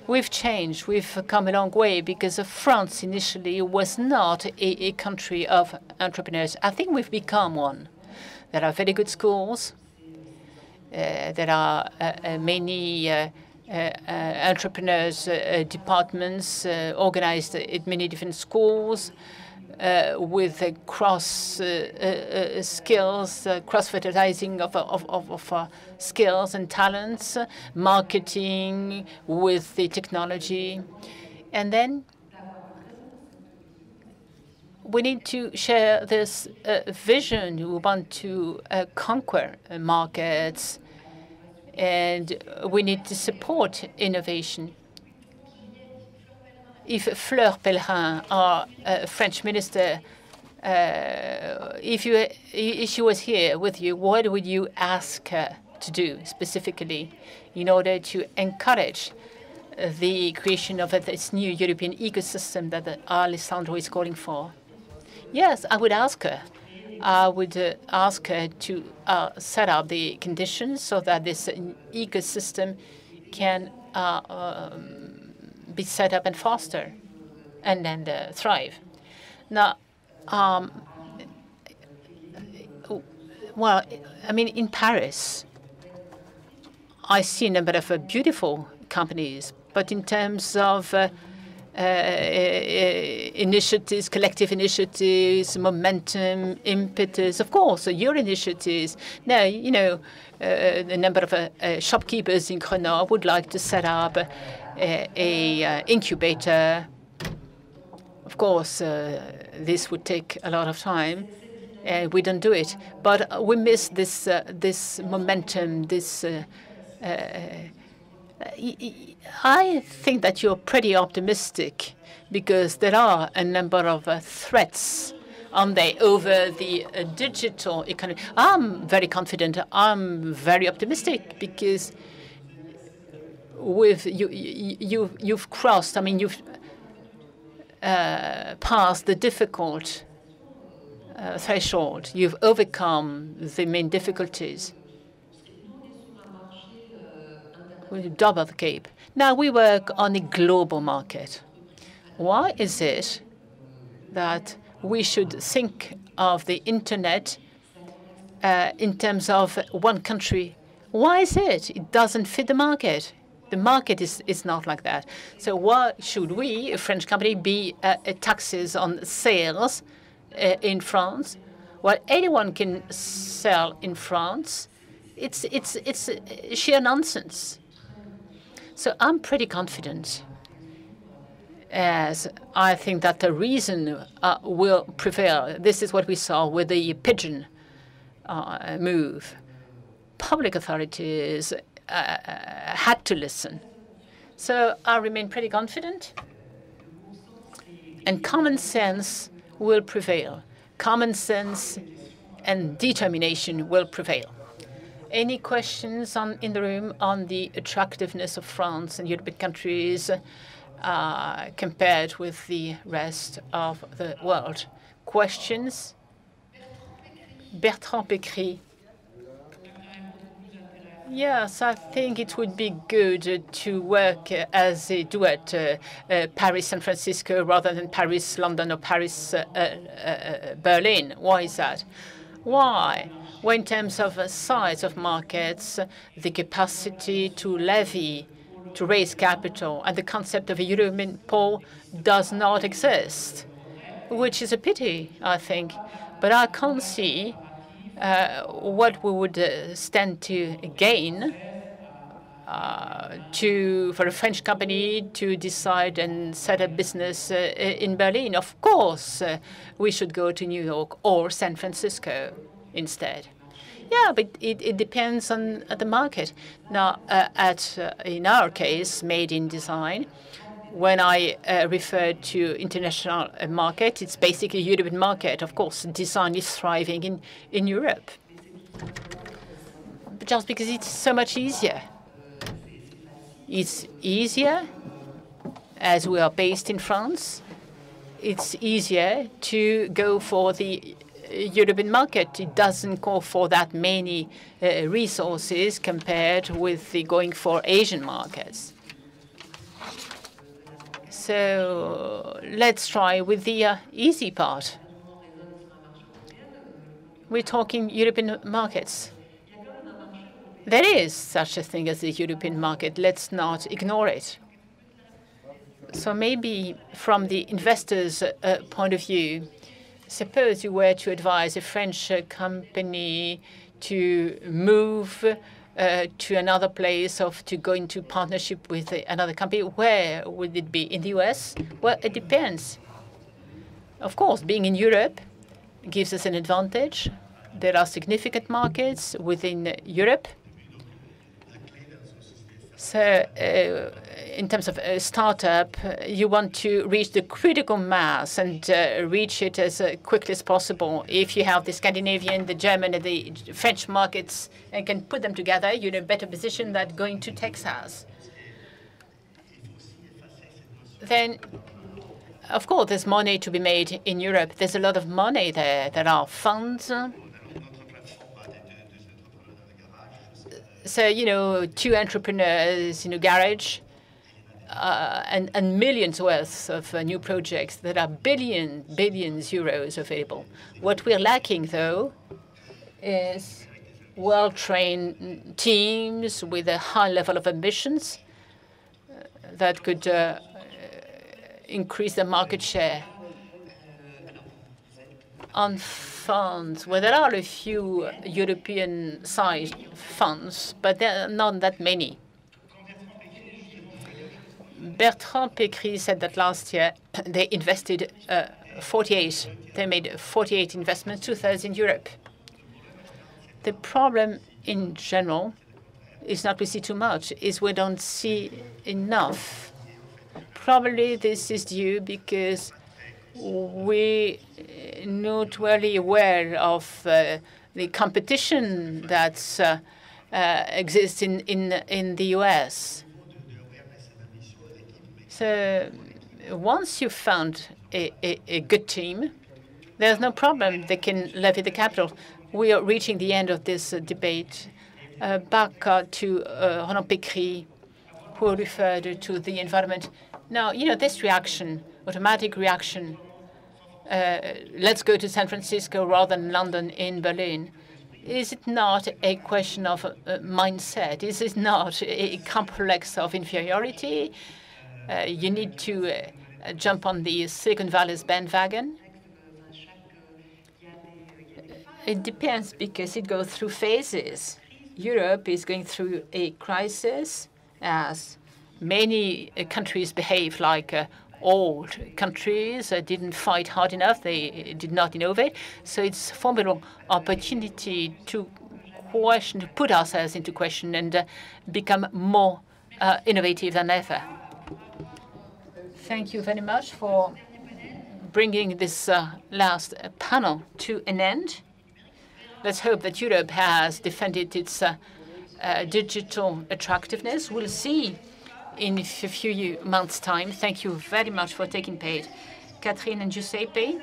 we've changed. We've come a long way because France initially was not a country of entrepreneurs. I think we've become one. There are very good schools. There are many entrepreneurs departments organized at many different schools with cross skills, cross-fertilizing of skills and talents, marketing with the technology. And then we need to share this vision. We want to conquer markets, and we need to support innovation. If Fleur Pellerin, our French minister, if she was here with you, what would you ask her to do specifically in order to encourage the creation of this new European ecosystem that Alessandro is calling for? Yes, I would ask her. I would ask her to set up the conditions so that this ecosystem can be set up and foster and then thrive. Now, in Paris, I see a number of beautiful companies, but in terms of initiatives, collective initiatives, momentum, impetus, of course, your initiatives. Now, the number of shopkeepers in Grenoble would like to set up a incubator. Of course, this would take a lot of time, and we don't do it. But we miss this this momentum, this. I think that you're pretty optimistic because there are a number of threats over the digital economy. I'm very confident. I'm very optimistic because you've crossed. You've passed the difficult threshold. You've overcome the main difficulties. Double the cape. Now we work on a global market. Why is it that we should think of the internet in terms of one country? Why is it? It doesn't fit the market. The market is not like that. So why should we, a French company, be taxes on sales in France? Well, anyone can sell in France. It's sheer nonsense. So I'm pretty confident, as I think that the reason will prevail. This is what we saw with the pigeon move. Public authorities had to listen. So I remain pretty confident, and common sense will prevail. Common sense and determination will prevail. Any questions in the room on the attractiveness of France and European countries compared with the rest of the world? Questions? Bertrand Pécry. Yes, I think it would be good to work as a duet, Paris-San Francisco rather than Paris-London or Paris-Berlin. Why is that? Why? Well, in terms of size of markets, the capacity to levy, to raise capital, and the concept of a European pole does not exist, which is a pity, I think. But I can't see what we would stand to gain for a French company to decide and set up business in Berlin. Of course, we should go to New York or San Francisco instead. Yeah, but it depends on the market. Now, in our case, made in design, when I refer to international market, it's basically a European market. Of course, design is thriving in Europe, just because it's so much easier. It's easier, as we are based in France. It's easier to go for the European market. It doesn't call for that many resources compared with the going for Asian markets. So let's try with the easy part. We're talking European markets. There is such a thing as the European market. Let's not ignore it. So maybe from the investor's point of view, suppose you were to advise a French company to move to another place or to go into partnership with another company, where would it be? In the US? Well, it depends. Of course, being in Europe gives us an advantage. There are significant markets within Europe. So in terms of a startup, you want to reach the critical mass and reach it as quickly as possible. If you have the Scandinavian, the German, and the French markets and can put them together, you're in a better position than going to Texas. Then, of course, there's money to be made in Europe. There's a lot of money there. There are funds. So, two entrepreneurs in a garage and millions worth of new projects that are billions euros available. What we're lacking, though, is well-trained teams with a high level of ambitions that could increase the market share. On funds, well, there are a few European-sized funds, but there are not that many. Bertrand Pécresse said that last year they invested 48. They made 48 investments, 2/3 in Europe. The problem in general is not we see too much, is we don't see enough. Probably this is due because we're not really aware of the competition that exists in the US. So once you've found a good team, there's no problem. They can levy the capital. We are reaching the end of this debate. Back to Roland Pécresse, who referred to the environment. Now, this reaction, automatic reaction, let's go to San Francisco rather than London in Berlin. Is it not a question of mindset? Is it not a complex of inferiority? You need to jump on the Silicon Valley's bandwagon? It depends because it goes through phases. Europe is going through a crisis as many countries behave like old countries, didn't fight hard enough, they did not innovate. So it's a formidable opportunity to question, to put ourselves into question and become more innovative than ever. Thank you very much for bringing this last panel to an end. Let's hope that Europe has defended its digital attractiveness. We'll see in a few months' time. Thank you very much for taking part. Catherine and Giuseppe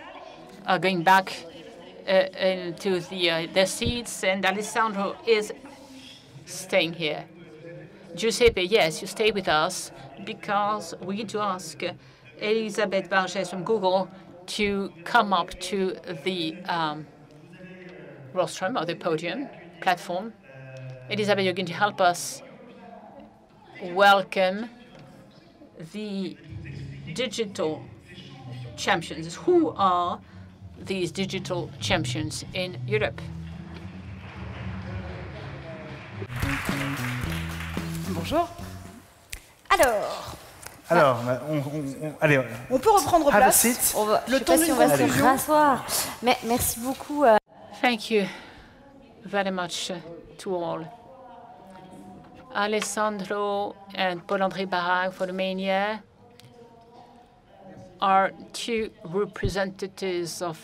are going back to their seats, and Alessandro is staying here. Giuseppe, yes, you stay with us because we need to ask Elisabeth Barges from Google to come up to the rostrum or the podium platform. Elisabeth, you're going to help us welcome the digital champions. Who are these digital champions in Europe? Bonjour. Alors, allez, on peut reprendre place. Le temps d'une conclusion. Rasseoir. Mais merci beaucoup. Thank you very much to all. Alessandro and Paul-André Barag for Romania are two representatives of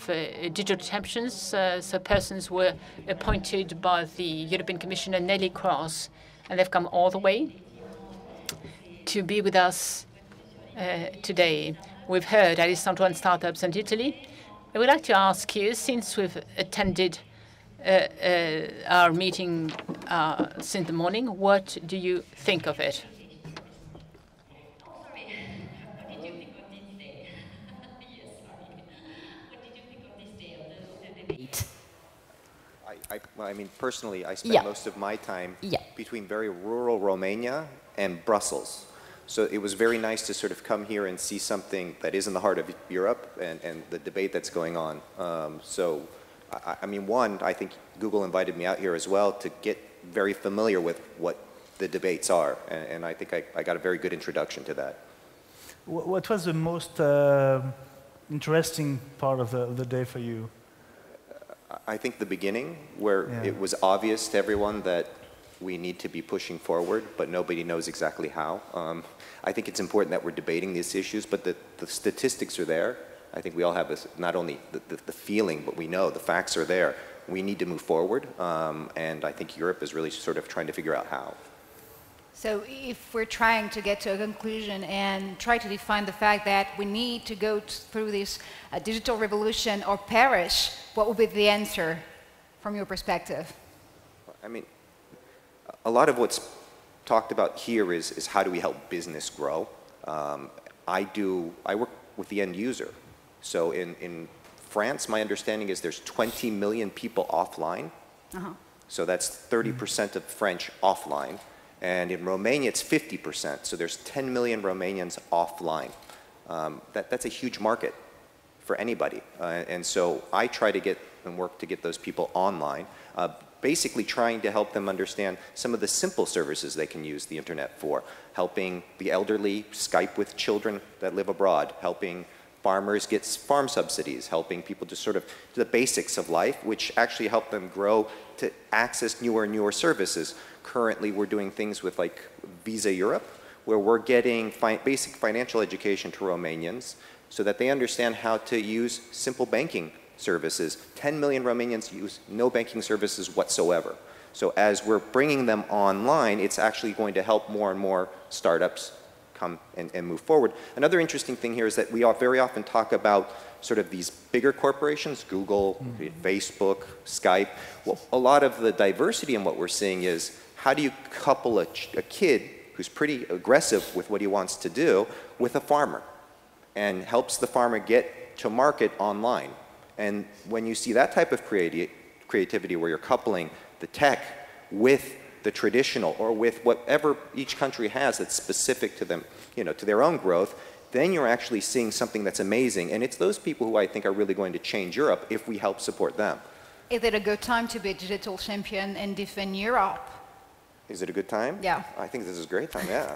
digital champions, so persons were appointed by the European Commission and Nelly Cross, and they've come all the way to be with us today. We've heard Alessandro on startups and Italy. I would like to ask you, since we've attended our meeting since the morning, what do you think of it? I mean, personally, I spend most of my time between very rural Romania and Brussels. So it was very nice to sort of come here and see something that is in the heart of Europe and the debate that's going on. I mean, one, I think Google invited me out here as well to get very familiar with what the debates are, and I think I got a very good introduction to that. What was the most interesting part of the day for you? I think the beginning, where it was obvious to everyone that we need to be pushing forward, but nobody knows exactly how. I think it's important that we're debating these issues, but the statistics are there. I think we all have this, not only the feeling, but we know the facts are there. We need to move forward, and I think Europe is really sort of trying to figure out how. So if we're trying to get to a conclusion and try to define the fact that we need to go through this digital revolution or perish, what would be the answer from your perspective? I mean, a lot of what's talked about here is how do we help business grow. I work with the end user. So in France, my understanding is there's 20 million people offline. So that's 30% of French offline. And in Romania, it's 50%. So there's 10 million Romanians offline. That's a huge market for anybody. And so I try to get and work to get those people online, basically trying to help them understand some of the simple services they can use the internet for, helping the elderly Skype with children that live abroad, helping farmers get farm subsidies, helping people just sort of do the basics of life, which actually help them grow to access newer and newer services. Currently, we're doing things with like Visa Europe, where we're getting basic financial education to Romanians so that they understand how to use simple banking services. 10 million Romanians use no banking services whatsoever. So as we're bringing them online, it's actually going to help more and more startups come and move forward. Another interesting thing here is that we very often talk about sort of these bigger corporations, Google, Facebook, Skype. Well, a lot of the diversity in what we're seeing is how do you couple a kid who's pretty aggressive with what he wants to do with a farmer and helps the farmer get to market online. And when you see that type of creativity where you're coupling the tech with the traditional or with whatever each country has that's specific to them, you know, to their own growth, then you're actually seeing something that's amazing. And it's those people who I think are really going to change Europe if we help support them. Is it a good time to be a digital champion and defend Europe? Is it a good time? Yeah. I think this is a great time, yeah.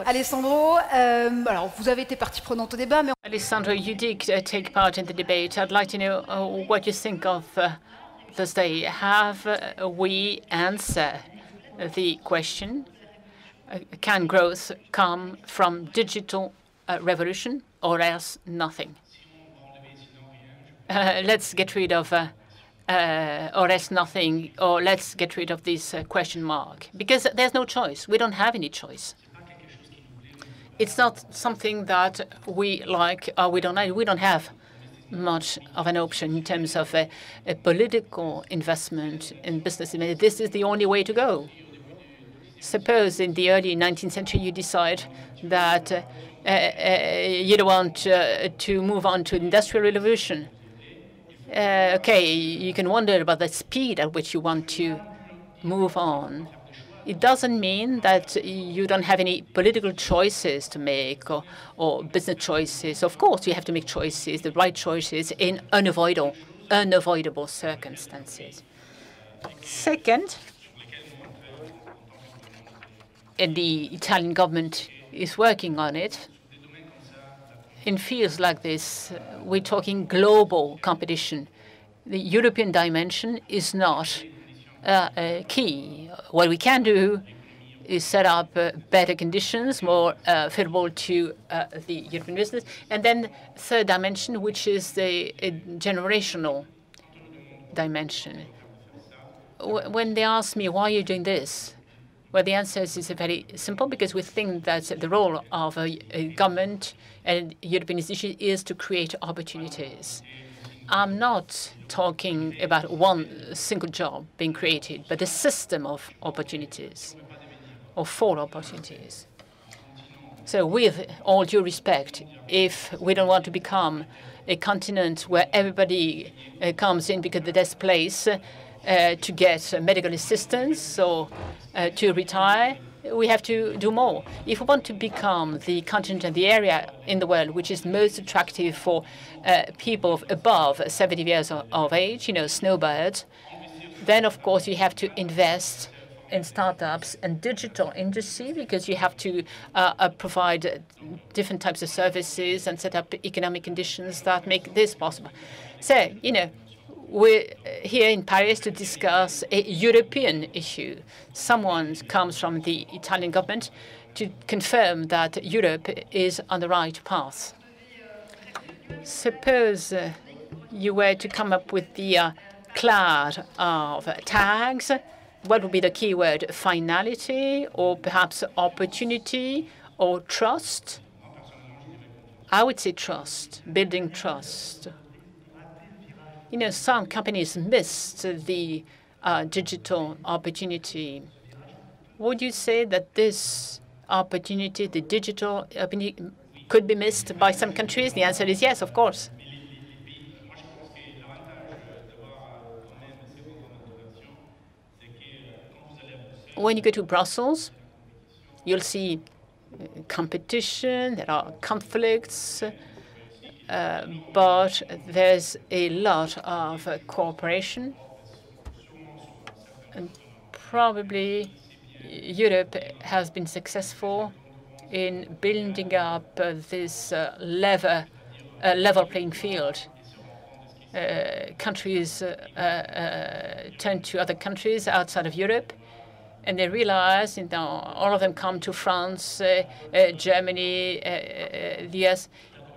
Alessandro, alors vous avez été partie prenante au débat, mais Alessandro, you did take part in the debate. I'd like to know what you think of this day. Have we answered the question? Can growth come from digital revolution or else nothing? Let's get rid of or else nothing, or let's get rid of this question mark. Because there's no choice. We don't have any choice. It's not something that we like or we don't like. We don't have much of an option in terms of a political investment in business. I mean, this is the only way to go. Suppose in the early 19th century you decide that you don't want to move on to the Industrial Revolution. Okay, you can wonder about the speed at which you want to move on. It doesn't mean that you don't have any political choices to make or business choices. Of course, you have to make choices, the right choices in unavoidable circumstances. Second, and the Italian government is working on it, in fields like this, we're talking global competition. The European dimension is not key. What we can do is set up better conditions, more favorable to the European business. And then third dimension, which is the generational dimension. When they ask me, why are you doing this? Well, the answer is very simple, because we think that the role of a government and European institution is to create opportunities. I'm not talking about one single job being created, but a system of opportunities, or for opportunities. So with all due respect, if we don't want to become a continent where everybody comes in because of this place to get medical assistance or to retire, we have to do more. If we want to become the continent and the area in the world which is most attractive for people above 70 years of age, snowbirds, then of course you have to invest in startups and digital industry, because you have to provide different types of services and set up economic conditions that make this possible. So, we're here in Paris to discuss a European issue. Someone comes from the Italian government to confirm that Europe is on the right path. Suppose you were to come up with the cloud of tags. What would be the keyword? Finality, or perhaps opportunity, or trust? I would say trust, building trust. Some companies missed the digital opportunity. Would you say that this opportunity, the digital opportunity, could be missed by some countries? The answer is yes, of course. When you go to Brussels, you'll see competition, there are conflicts, but there's a lot of cooperation. And probably Europe has been successful in building up this level playing field. Countries turn to other countries outside of Europe, and they realize, all of them come to France, Germany, the US.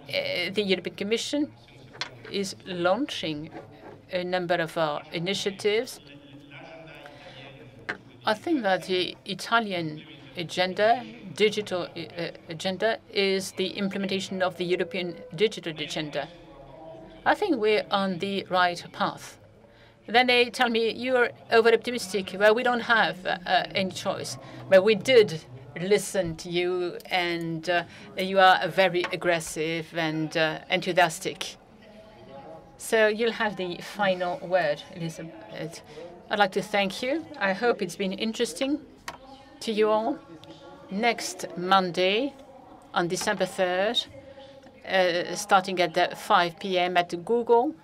The European Commission is launching a number of initiatives. I think that the Italian agenda, digital agenda, is the implementation of the European digital agenda. I think we're on the right path. Then they tell me, you're over-optimistic. Well, we don't have any choice. But we did listen to you, and you are very aggressive and enthusiastic. So you'll have the final word, Elizabeth. I'd like to thank you. I hope it's been interesting to you all. Next Monday, on December 3rd, starting at 5 p.m. at Google,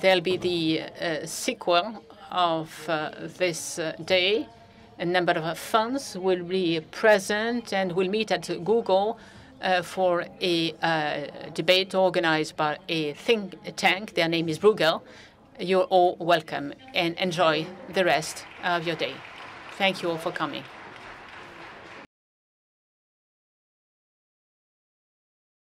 there'll be the sequel of this day. A number of funds will be present and will meet at Google for a debate organized by a think tank. Their name is Bruegel. You're all welcome, and enjoy the rest of your day. Thank you all for coming.